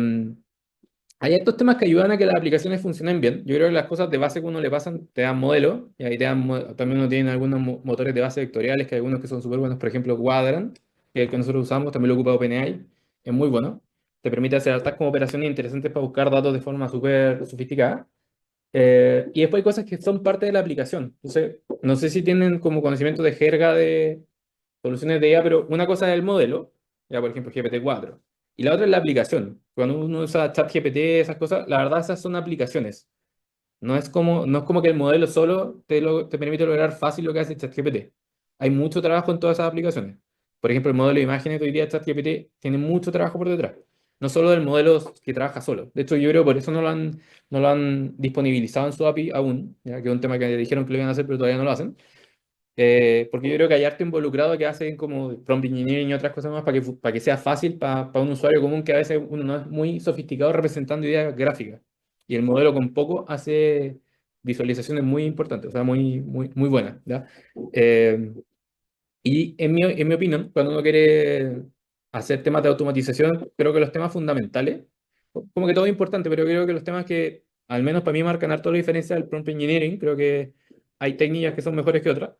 Hay estos temas que ayudan a que las aplicaciones funcionen bien. Yo creo que las cosas de base que uno le pasan te dan modelo, y ahí también uno tiene algunos motores de base vectoriales, que hay algunos que son súper buenos, por ejemplo, Quadrant, que es el que nosotros usamos, también lo ocupa OpenAI, es muy bueno. Te permite hacer estas como operaciones interesantes para buscar datos de forma súper sofisticada. Y después hay cosas que son parte de la aplicación. Entonces, no sé si tienen como conocimiento de jerga de soluciones de IA, pero una cosa es el modelo, ya por ejemplo GPT-4. Y la otra es la aplicación. Cuando uno usa ChatGPT, esas cosas, la verdad esas son aplicaciones. No es como que el modelo solo te permite lograr fácil lo que hace ChatGPT. Hay mucho trabajo en todas esas aplicaciones. Por ejemplo, el modelo de imágenes de hoy día ChatGPT tiene mucho trabajo por detrás. No solo del modelo que trabaja solo. De hecho, yo creo que por eso no lo han disponibilizado en su API aún, ya que es un tema que dijeron que lo iban a hacer, pero todavía no lo hacen. Porque yo creo que hay arte involucrado que hacen como prompt engineering y otras cosas más para que sea fácil para un usuario común que a veces uno no es muy sofisticado representando ideas gráficas. Y el modelo con poco hace visualizaciones muy importantes, o sea, muy, muy, muy buenas, ¿ya? Eh, y en mi opinión, cuando uno quiere hacer temas de automatización, creo que los temas fundamentales, como que todo es importante, pero creo que los temas que, al menos para mí, marcan harto la diferencia del prompt engineering, creo que hay técnicas que son mejores que otras,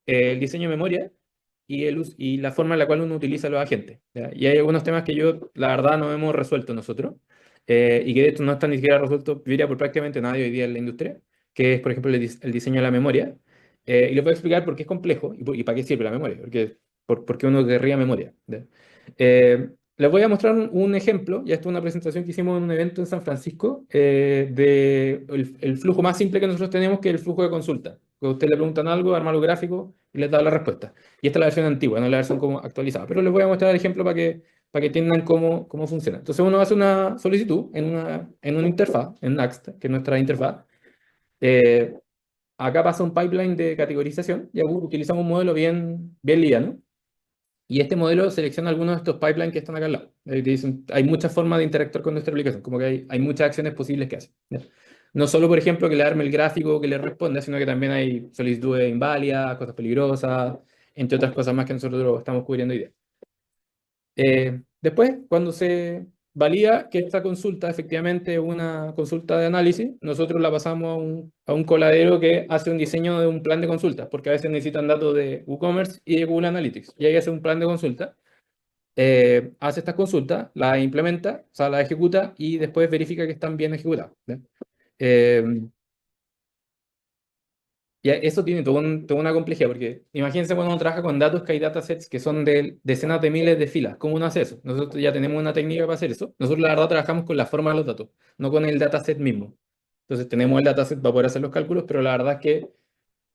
el diseño de memoria y la forma en la cual uno utiliza los agentes, ¿ya? Y hay algunos temas que la verdad, no hemos resuelto nosotros, y que de hecho no están ni siquiera resueltos, yo diría, por prácticamente nadie hoy día en la industria, que es, por ejemplo, el diseño de la memoria. Y les voy a explicar por qué es complejo y para qué sirve la memoria, porque uno querría memoria, ¿ya? Les voy a mostrar un ejemplo, ya esto es una presentación que hicimos en un evento en San Francisco, de el flujo más simple que nosotros tenemos, que es el flujo de consulta. Que a usted le preguntan algo, arma los gráficos y les da la respuesta. Y esta es la versión antigua, no la versión como actualizada. Pero les voy a mostrar el ejemplo para que entiendan cómo funciona. Entonces uno hace una solicitud en una interfaz, en Next, que es nuestra interfaz. Eh, Acá pasa un pipeline de categorización y utilizamos un modelo bien, bien liviano. Y este modelo selecciona algunos de estos pipelines que están acá al lado. Hay muchas formas de interactuar con nuestra aplicación, como que hay muchas acciones posibles que hace, ¿ya? No solo, por ejemplo, que le arme el gráfico que le responda, sino que también hay solicitudes inválidas, cosas peligrosas, entre otras cosas más que nosotros estamos cubriendo hoy día. Después, cuando se valida que esta consulta efectivamente es una consulta de análisis, nosotros la pasamos a un coladero que hace un diseño de un plan de consultas, porque a veces necesitan datos de WooCommerce y de Google Analytics. Y ahí hace un plan de consulta, hace estas consultas, las implementa, o sea, las ejecuta y después verifica que están bien ejecutadas, ¿ya? Eh, y eso tiene toda una complejidad, porque imagínense cuando uno trabaja con datos que hay datasets que son de decenas de miles de filas. ¿Cómo uno hace eso? Nosotros ya tenemos una técnica para hacer eso. Nosotros la verdad trabajamos con la forma de los datos, no con el dataset mismo. Entonces tenemos el dataset para poder hacer los cálculos, pero la verdad es que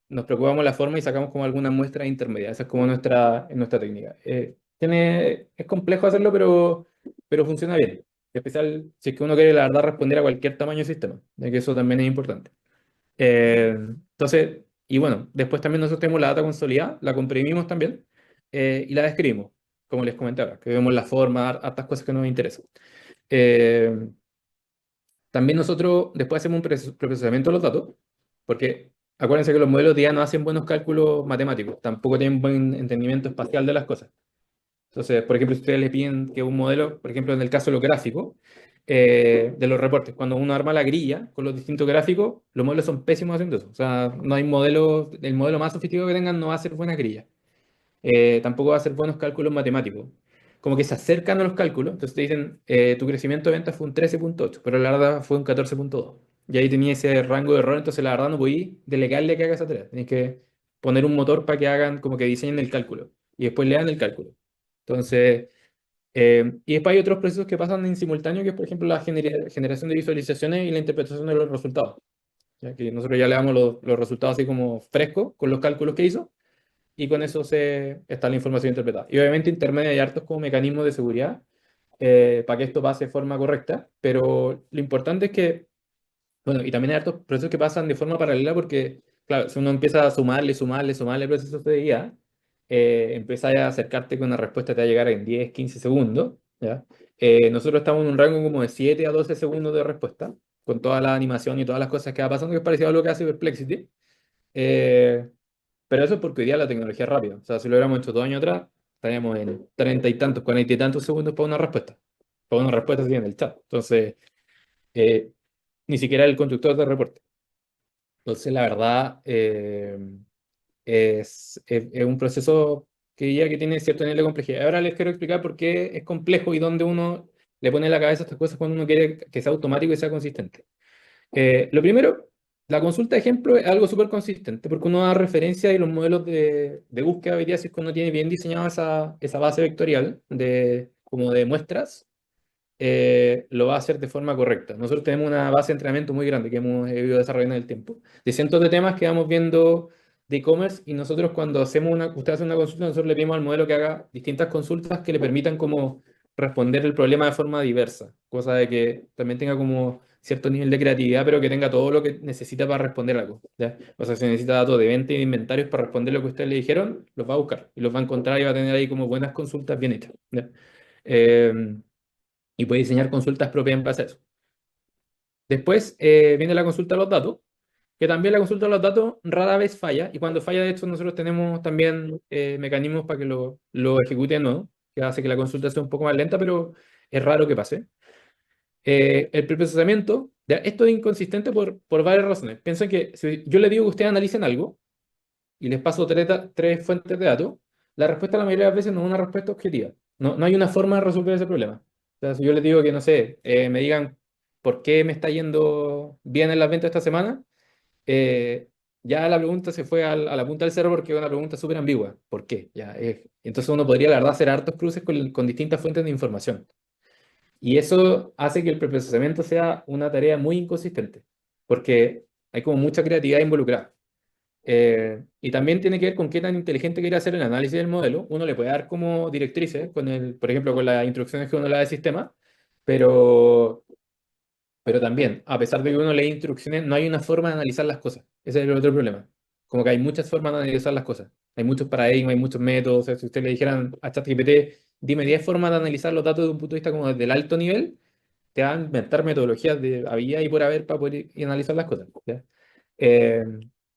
nos preocupamos la forma y sacamos como alguna muestra intermedia. Esa es como nuestra técnica. Es complejo hacerlo, pero funciona bien. En especial si es que uno quiere la verdad responder a cualquier tamaño de sistema, ya que eso también es importante. Entonces, y bueno, después también nosotros tenemos la data consolidada, la comprimimos también, y la describimos, como les comentaba, que vemos la forma, hartas cosas que nos interesan. Eh, También nosotros después hacemos un procesamiento de los datos, porque acuérdense que los modelos de IA no hacen buenos cálculos matemáticos, tampoco tienen buen entendimiento espacial de las cosas. Entonces, por ejemplo, si ustedes le piden que un modelo, por ejemplo, en el caso de los gráficos, de los reportes, cuando uno arma la grilla con los distintos gráficos, los modelos son pésimos haciendo eso. O sea, no hay modelo, el modelo más sofisticado que tengan no va a hacer buenas grillas. Tampoco va a hacer buenos cálculos matemáticos. Como que se acercan a los cálculos, entonces te dicen, tu crecimiento de ventas fue un 13,8, pero la verdad fue un 14,2. Y ahí tenía ese rango de error, entonces la verdad no podí delegarle que haga esa tarea. Tenéis que poner un motor para que hagan, como que diseñen el cálculo. Y después lean el cálculo. Entonces, y después hay otros procesos que pasan en simultáneo, que es, por ejemplo, la generación de visualizaciones y la interpretación de los resultados. Ya que nosotros ya le damos los resultados así como frescos, con los cálculos que hizo, y con eso está la información interpretada. Y obviamente intermedio hay hartos como mecanismos de seguridad, para que esto pase de forma correcta, pero lo importante es que, bueno, y también hay hartos procesos que pasan de forma paralela porque, claro, si uno empieza a sumarle procesos de IA, empieza a acercarte con una respuesta que va a llegar en 10 15 segundos, ¿ya? Nosotros estamos en un rango como de 7 a 12 segundos de respuesta, con toda la animación y todas las cosas que va pasando, que es parecido a lo que hace Perplexity. Eh, pero eso es porque hoy día la tecnología es rápida. O sea, si lo hubiéramos hecho 2 años atrás, estaríamos en 30 y tantos, 40 y tantos segundos para una respuesta. Para una respuesta así en el chat. Entonces, eh, ni siquiera el constructor de reporte. Entonces, la verdad, es un proceso que diría que tiene cierto nivel de complejidad. Ahora les quiero explicar por qué es complejo y dónde uno le pone en la cabeza estas cosas cuando uno quiere que sea automático y sea consistente. Lo primero, la consulta de ejemplo es algo súper consistente porque uno da referencia y los modelos de búsqueda hoy día, si es que uno tiene bien diseñada esa base vectorial como de muestras, lo va a hacer de forma correcta. Nosotros tenemos una base de entrenamiento muy grande que hemos ido desarrollando en el tiempo, de cientos de temas que vamos viendo de e-commerce y nosotros cuando usted hace una consulta, nosotros le pedimos al modelo que haga distintas consultas que le permitan como responder el problema de forma diversa, cosa de que también tenga como cierto nivel de creatividad, pero que tenga todo lo que necesita para responder algo, ¿ya? O sea, si necesita datos de venta y de inventarios para responder lo que ustedes le dijeron, los va a buscar y los va a encontrar y va a tener ahí como buenas consultas bien hechas, ¿ya? Eh, y puede diseñar consultas propias en base a eso. Después viene la consulta de los datos, que también la consulta de los datos rara vez falla, y cuando falla, de hecho, nosotros tenemos también mecanismos para que lo ejecute de nuevo, que hace que la consulta sea un poco más lenta, pero es raro que pase. El preprocesamiento, ya, esto es inconsistente por varias razones. Piensen que si yo les digo que ustedes analicen algo y les paso tres fuentes de datos, la respuesta la mayoría de las veces no es una respuesta objetiva. No hay una forma de resolver ese problema. O sea, si yo les digo que, no sé, me digan por qué me está yendo bien en las ventas esta semana, eh, ya la pregunta se fue a la punta del cerro porque es una pregunta súper ambigua. ¿Por qué? Entonces uno podría, la verdad, hacer hartos cruces con distintas fuentes de información. Y eso hace que el preprocesamiento sea una tarea muy inconsistente, porque hay como mucha creatividad involucrada. Y también tiene que ver con qué tan inteligente quiere hacer el análisis del modelo. Uno le puede dar como directrices, por ejemplo, con las instrucciones que uno le da del sistema, pero, pero también, a pesar de que uno lee instrucciones, no hay una forma de analizar las cosas. Ese es el otro problema. Como que hay muchas formas de analizar las cosas. Hay muchos paradigmas, hay muchos métodos. O sea, si usted le dijeran a ChatGPT, dime 10 formas de analizar los datos desde un punto de vista como desde el alto nivel, te va a inventar metodologías de había y por haber para poder analizar las cosas. ¿Ya? Eh,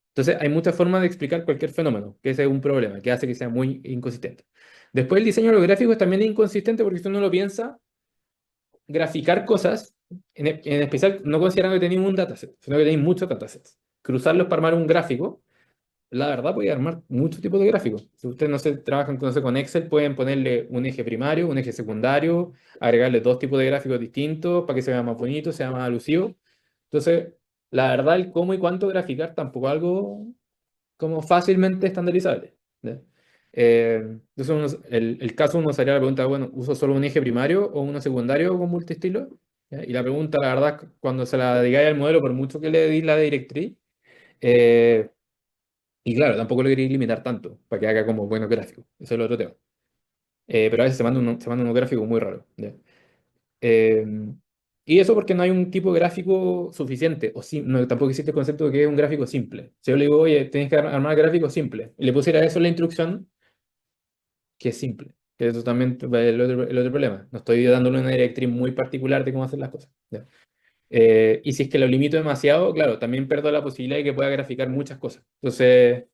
entonces, hay muchas formas de explicar cualquier fenómeno, que ese es un problema, que hace que sea muy inconsistente. Después, el diseño de los gráficos también es inconsistente porque si uno lo piensa, graficar cosas, en especial, no considerando que tenéis un dataset, sino que tenéis muchos datasets. Cruzarlos para armar un gráfico, la verdad, puede armar muchos tipos de gráficos. Si ustedes no se trabajan no sé, con Excel, pueden ponerle un eje primario, un eje secundario, agregarle dos tipos de gráficos distintos para que se vea más bonito, sea más alusivo. Entonces, la verdad, el cómo y cuánto graficar tampoco es algo como fácilmente estandarizable, ¿ya? Entonces, el caso uno sería la pregunta, bueno, ¿uso solo un eje primario o uno secundario con multiestilo? ¿Ya? Y la pregunta, la verdad, cuando se la digáis al modelo, por mucho que le di la directriz, eh, y claro, tampoco lo queréis limitar tanto para que haga como buenos gráficos. Eso es el otro tema. Pero a veces se manda unos gráficos muy raros, ¿ya? Eh, y eso porque no hay un tipo de gráfico suficiente, no, tampoco existe el concepto de que es un gráfico simple. Si yo le digo, oye, tienes que armar gráficos simples, y le pusiera eso en la instrucción, que es simple. Que eso también es el otro problema. No estoy dándole una directriz muy particular de cómo hacer las cosas. ¿Ya? Y si es que lo limito demasiado, claro, también pierdo la posibilidad de que pueda graficar muchas cosas. Entonces,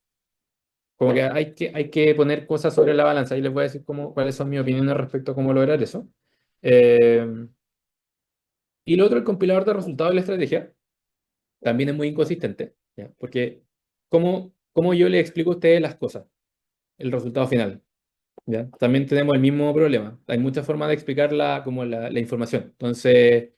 como que hay que poner cosas sobre la balanza. Y les voy a decir cuáles son mis opiniones respecto a cómo lograr eso. Eh, y lo otro, el compilador de resultados de la estrategia, también es muy inconsistente, ¿ya? Porque ¿cómo yo le explico a ustedes las cosas, el resultado final? ¿Ya? También tenemos el mismo problema. Hay muchas formas de explicar la información. Entonces,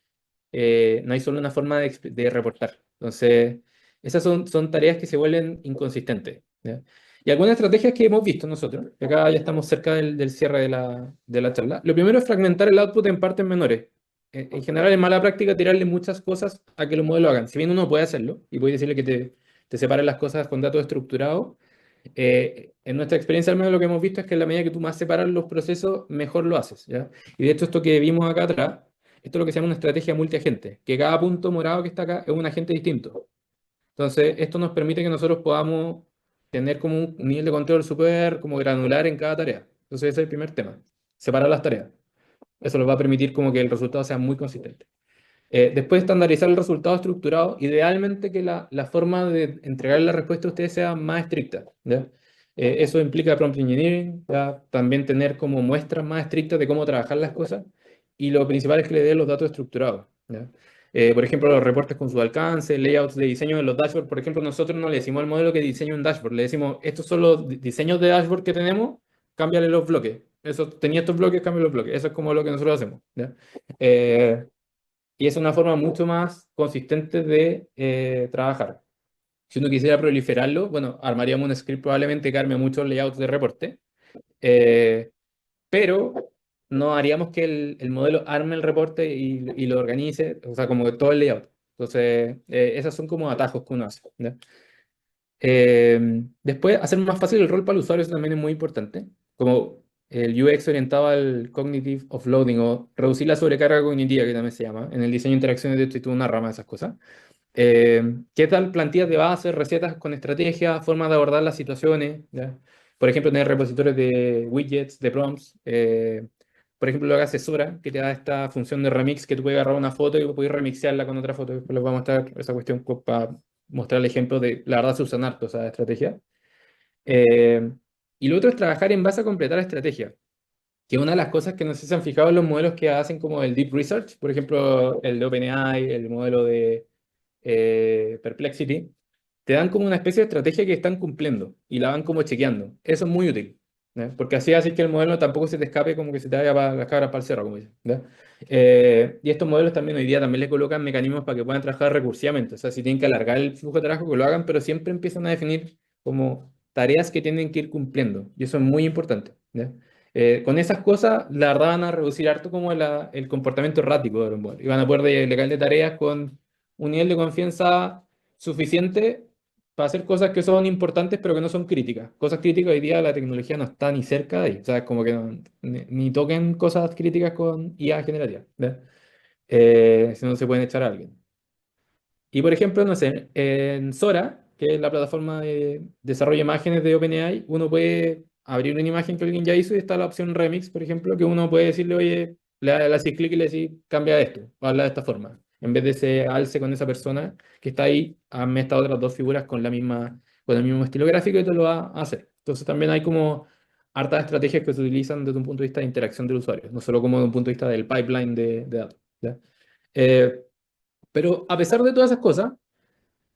no hay solo una forma de reportar. Entonces, esas son tareas que se vuelven inconsistentes, ¿ya? Y algunas estrategias que hemos visto nosotros, que acá ya estamos cerca del cierre de la charla. Lo primero es fragmentar el output en partes menores. En general, es mala práctica tirarle muchas cosas a que los modelos hagan. Si bien uno puede hacerlo y puede decirle que te separe las cosas con datos estructurados, en nuestra experiencia, al menos lo que hemos visto es que en la medida que tú más separas los procesos, mejor lo haces, ¿ya? Y de hecho, esto que vimos acá atrás, esto es lo que se llama una estrategia multiagente, que cada punto morado que está acá es un agente distinto. Entonces, esto nos permite que nosotros podamos tener como un nivel de control súper como granular en cada tarea. Entonces, ese es el primer tema, separar las tareas. Eso nos va a permitir como que el resultado sea muy consistente. Después, estandarizar el resultado estructurado, idealmente que la forma de entregar la respuesta a ustedes sea más estricta, ¿ya? Eso implica prompt engineering, ¿ya? También tener como muestras más estrictas de cómo trabajar las cosas, y lo principal es que le den los datos estructurados, ¿ya? Por ejemplo, los reportes con su alcance, layouts de diseño de los dashboards. Por ejemplo, nosotros no le decimos al modelo que diseñe un dashboard, le decimos, estos son los diseños de dashboard que tenemos, cámbiale los bloques. Eso, tenía estos bloques, cambia los bloques. Eso es como lo que nosotros hacemos, ¿ya? Y es una forma mucho más consistente de trabajar. Si uno quisiera proliferarlo, bueno, armaríamos un script probablemente que arme muchos layouts de reporte, eh, pero no haríamos que el modelo arme el reporte y lo organice, o sea, como que todo el layout. Entonces, esos son como atajos que uno hace, ¿ya? Después, hacer más fácil el rol para el usuario, eso también es muy importante. Como el UX orientado al cognitive offloading o reducir la sobrecarga cognitiva, que también se llama. En el diseño de interacciones, de hecho, hay toda una rama de esas cosas. ¿Qué tal plantillas de base, recetas con estrategia, formas de abordar las situaciones? ¿Ya? Por ejemplo, tener repositorios de widgets, de prompts. Por ejemplo, lo que hace Sora, que te da esta función de remix que tú puedes agarrar una foto y puedes remixearla con otra foto. Después les voy a mostrar esa cuestión para mostrar el ejemplo de, la verdad, se usan harto esa estrategia. Eh, y lo otro es trabajar en base a completar la estrategia, que es una de las cosas que no sé si se han fijado en los modelos que hacen como el Deep Research, por ejemplo, el de OpenAI, el modelo de Perplexity, te dan como una especie de estrategia que están cumpliendo y la van como chequeando. Eso es muy útil, ¿ya? Porque así hace que el modelo tampoco se te escape como que se te vaya para las cabras para el cerro, como dicen, ¿ya? Y estos modelos también hoy día también le colocan mecanismos para que puedan trabajar recursivamente. O sea, si tienen que alargar el flujo de trabajo, que lo hagan, pero siempre empiezan a definir como tareas que tienen que ir cumpliendo. Y eso es muy importante, ¿ya? Con esas cosas, la verdad, van a reducir harto como el comportamiento errático de los modelos. Y van a poder delegar de tareas con un nivel de confianza suficiente para hacer cosas que son importantes pero que no son críticas. Cosas críticas hoy día la tecnología no está ni cerca de ahí. O sea, es como que ni toquen cosas críticas con IA generativa, ¿ya? Si no se pueden echar a alguien. Y por ejemplo, no sé, en Sora, que es la plataforma de desarrollo de imágenes de OpenAI, uno puede abrir una imagen que alguien ya hizo y está la opción Remix, por ejemplo, que uno puede decirle, oye, le haces clic y le decís, cambia esto, o habla de esta forma. En vez de ese alce con esa persona que está ahí, hazme estas otras dos figuras con la misma, con el mismo estilo gráfico y te lo va a hacer. Entonces también hay como hartas estrategias que se utilizan desde un punto de vista de interacción del usuario, no solo como desde un punto de vista del pipeline de datos, ¿ya? Eh, pero a pesar de todas esas cosas,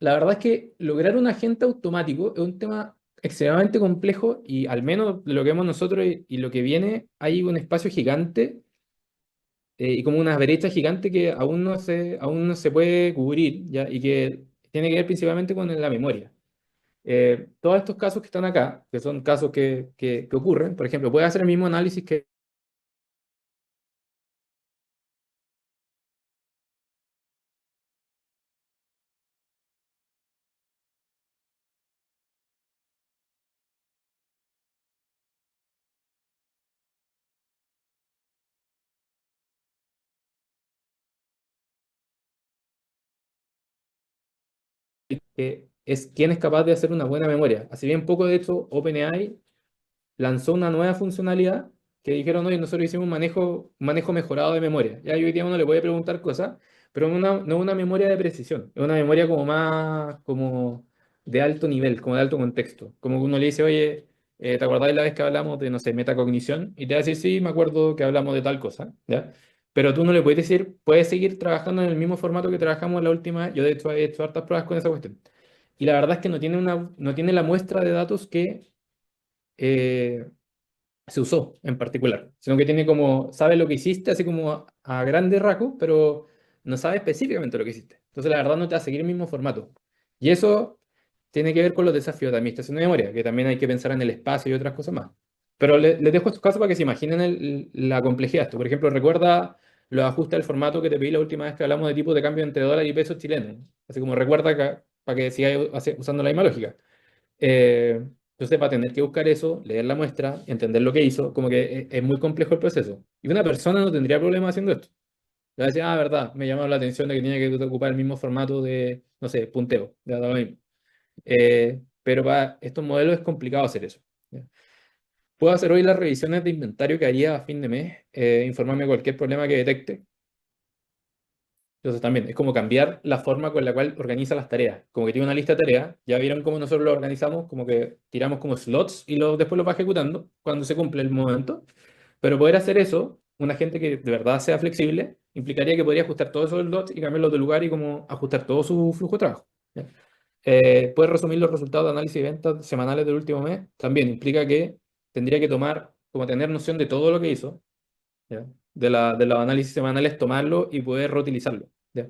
la verdad es que lograr un agente automático es un tema extremadamente complejo y al menos de lo que vemos nosotros y lo que viene, hay un espacio gigante y como una brecha gigante que aún no se puede cubrir, ¿ya? Y que tiene que ver principalmente con la memoria. Todos estos casos que están acá, que son casos que ocurren, por ejemplo, puede hacer el mismo análisis que es quién es capaz de hacer una buena memoria. Así bien poco, de hecho, OpenAI lanzó una nueva funcionalidad que dijeron, oye, nosotros hicimos un manejo mejorado de memoria. Ya hoy día uno le puede preguntar cosas, pero no una memoria de precisión, es una memoria como más como de alto nivel, como de alto contexto. Como que uno le dice, oye, ¿te acordás de la vez que hablamos de, no sé, metacognición? Y te va a decir, sí, me acuerdo que hablamos de tal cosa, ¿ya? Pero tú no le puedes decir, puedes seguir trabajando en el mismo formato que trabajamos la última vez. Yo, de hecho, he hecho hartas pruebas con esa cuestión. Y la verdad es que no tiene la muestra de datos que eh, se usó en particular, sino que tiene como, sabe lo que hiciste, así como a grandes rasgos, pero no sabe específicamente lo que hiciste. Entonces, la verdad, no te va a seguir el mismo formato. Y eso tiene que ver con los desafíos de administración de memoria, que también hay que pensar en el espacio y otras cosas más. Pero les dejo estos casos para que se imaginen la complejidad de esto. Por ejemplo, recuerda los ajustes del formato que te pedí la última vez que hablamos de tipos de cambio entre dólar y peso chileno. Así como recuerda para que sigas usando la misma lógica. Entonces va a tener que buscar eso, leer la muestra, entender lo que hizo, como que es muy complejo el proceso. Y una persona no tendría problema haciendo esto. Le va a decir, ah, verdad, me llamó la atención de que tenía que ocupar el mismo formato de, no sé, punteo, ya da lo mismo. Pero para estos modelos es complicado hacer eso, ¿ya? Puedo hacer hoy las revisiones de inventario que haría a fin de mes, informarme de cualquier problema que detecte. Entonces también es como cambiar la forma con la cual organiza las tareas. Como que tiene una lista de tareas, ya vieron cómo nosotros lo organizamos, como que tiramos como slots y después lo va ejecutando cuando se cumple el momento. Pero poder hacer eso, una gente que de verdad sea flexible, implicaría que podría ajustar todos esos slots y cambiarlos de lugar y como ajustar todo su flujo de trabajo, ¿ya? Poder resumir los resultados de análisis de ventas semanales del último mes, también implica que tendría que tomar, como tener noción de todo lo que hizo, ¿ya? De los análisis semanales, tomarlo y poder reutilizarlo, ¿ya?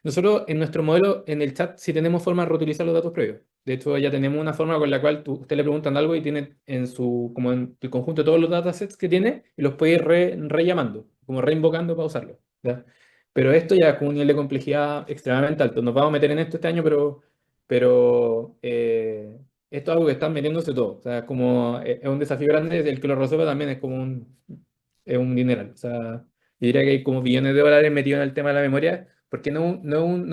Nosotros en nuestro modelo, en el chat, sí tenemos forma de reutilizar los datos previos. De hecho, ya tenemos una forma con la cual usted le preguntan algo y tiene en su, como en el conjunto todos los datasets que tiene y los puede ir rellamando, como reinvocando para usarlo. ¿Ya? Pero esto ya es con un nivel de complejidad extremadamente alto. Nos vamos a meter en esto este año, pero esto es algo que están metiéndose todo. O sea, es como, es un desafío grande. El que lo resuelva también es un dineral. O sea, yo diría que hay como billones de dólares metidos en el tema de la memoria porque no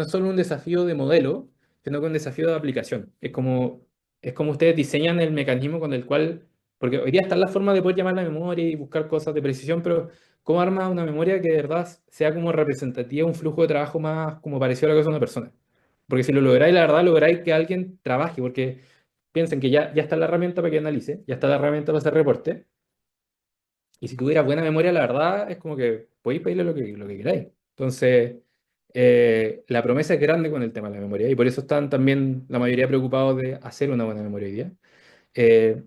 es solo un desafío de modelo, sino que un desafío de aplicación. Es como ustedes diseñan el mecanismo con el cual, porque hoy día está la forma de poder llamar la memoria y buscar cosas de precisión, pero ¿cómo armas una memoria que de verdad sea como representativa, un flujo de trabajo más como parecido a lo que es una persona? Porque si lo lográis, la verdad, lográis que alguien trabaje, porque piensen que ya está la herramienta para que analice, ya está la herramienta para hacer reporte, y si tuvieras buena memoria, la verdad es como que podéis pedirle lo que queráis. Entonces, la promesa es grande con el tema de la memoria y por eso están también la mayoría preocupados de hacer una buena memoria hoy día.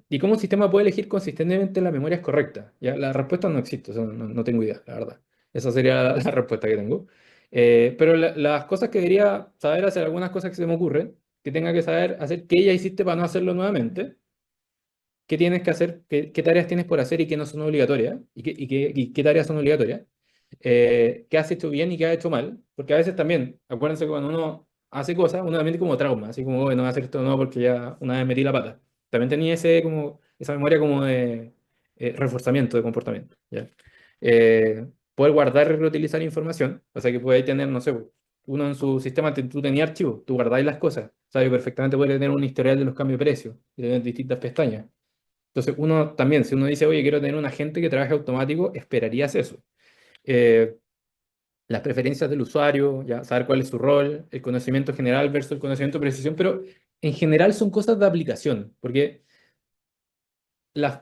¿Y cómo un sistema puede elegir consistentemente las memorias correctas? ¿Ya? La respuesta no existe, o sea, no tengo idea, la verdad. Esa sería la respuesta que tengo. Pero las cosas que debería saber hacer, algunas cosas que se me ocurren, que tenga que saber hacer, que ya hiciste para no hacerlo nuevamente, qué tienes que hacer, qué tareas tienes por hacer y qué no son obligatorias, y qué tareas son obligatorias, qué has hecho bien y qué has hecho mal, porque a veces también, acuérdense que cuando uno hace cosas, uno también tiene como trauma, así como, "Oye, no voy a hacer esto no porque ya una vez metí la pata". También tenía esa memoria como de reforzamiento de comportamiento, ¿ya? Poder guardar y reutilizar información, o sea que podéis tener, no sé, uno en su sistema, tú tenías archivos, tú guardáis las cosas, sabes perfectamente puede tener un historial de los cambios de precio y tener distintas pestañas. Entonces, uno también, si uno dice, oye, quiero tener un agente que trabaje automático, esperarías eso. Eh, las preferencias del usuario, ya saber cuál es su rol, el conocimiento general versus el conocimiento de precisión, pero en general son cosas de aplicación, porque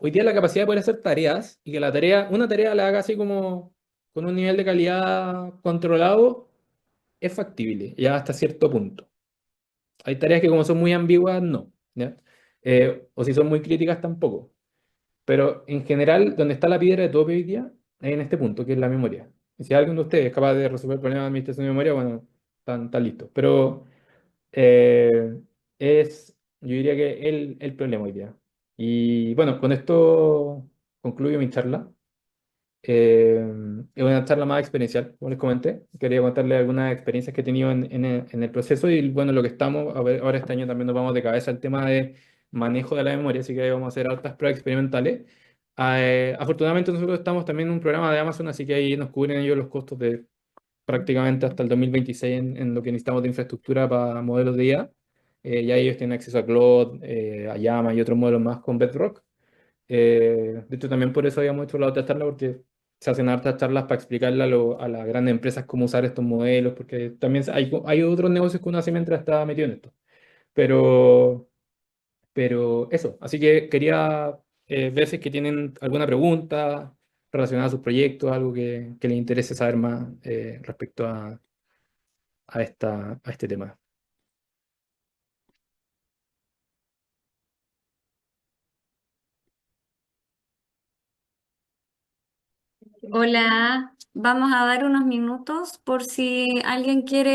hoy día la capacidad de poder hacer tareas y que una tarea la haga así como con un nivel de calidad controlado, es factible, ya hasta cierto punto. Hay tareas que como son muy ambiguas, no, ¿ya? O si son muy críticas, tampoco. Pero en general, donde está la piedra de todo hoy día, es en este punto, que es la memoria. Y si alguien de ustedes es capaz de resolver problemas de administración de memoria, bueno, están listos. Pero eh, yo diría que el problema hoy día. Y bueno, con esto concluyo mi charla. Eh, es una charla más experiencial, como les comenté. Quería contarles algunas experiencias que he tenido en el proceso y bueno, lo que estamos, a ver, ahora este año también nos vamos de cabeza al tema de manejo de la memoria, así que ahí vamos a hacer altas pruebas experimentales. Afortunadamente nosotros estamos también en un programa de Amazon, así que ahí nos cubren ellos los costos de prácticamente hasta el 2026 en lo que necesitamos de infraestructura para modelos de IA. Ya ellos tienen acceso a Claude, a Llama y otros modelos más con Bedrock. De hecho, también por eso habíamos hecho la otra charla, porque se hacen hartas charlas para explicarle a las grandes empresas cómo usar estos modelos, porque también hay otros negocios que uno hace mientras está metido en esto. Pero, pero eso, así que quería ver si es que tienen alguna pregunta relacionada a sus proyectos, algo que les interese saber más respecto a este tema. Hola, vamos a dar unos minutos por si alguien quiere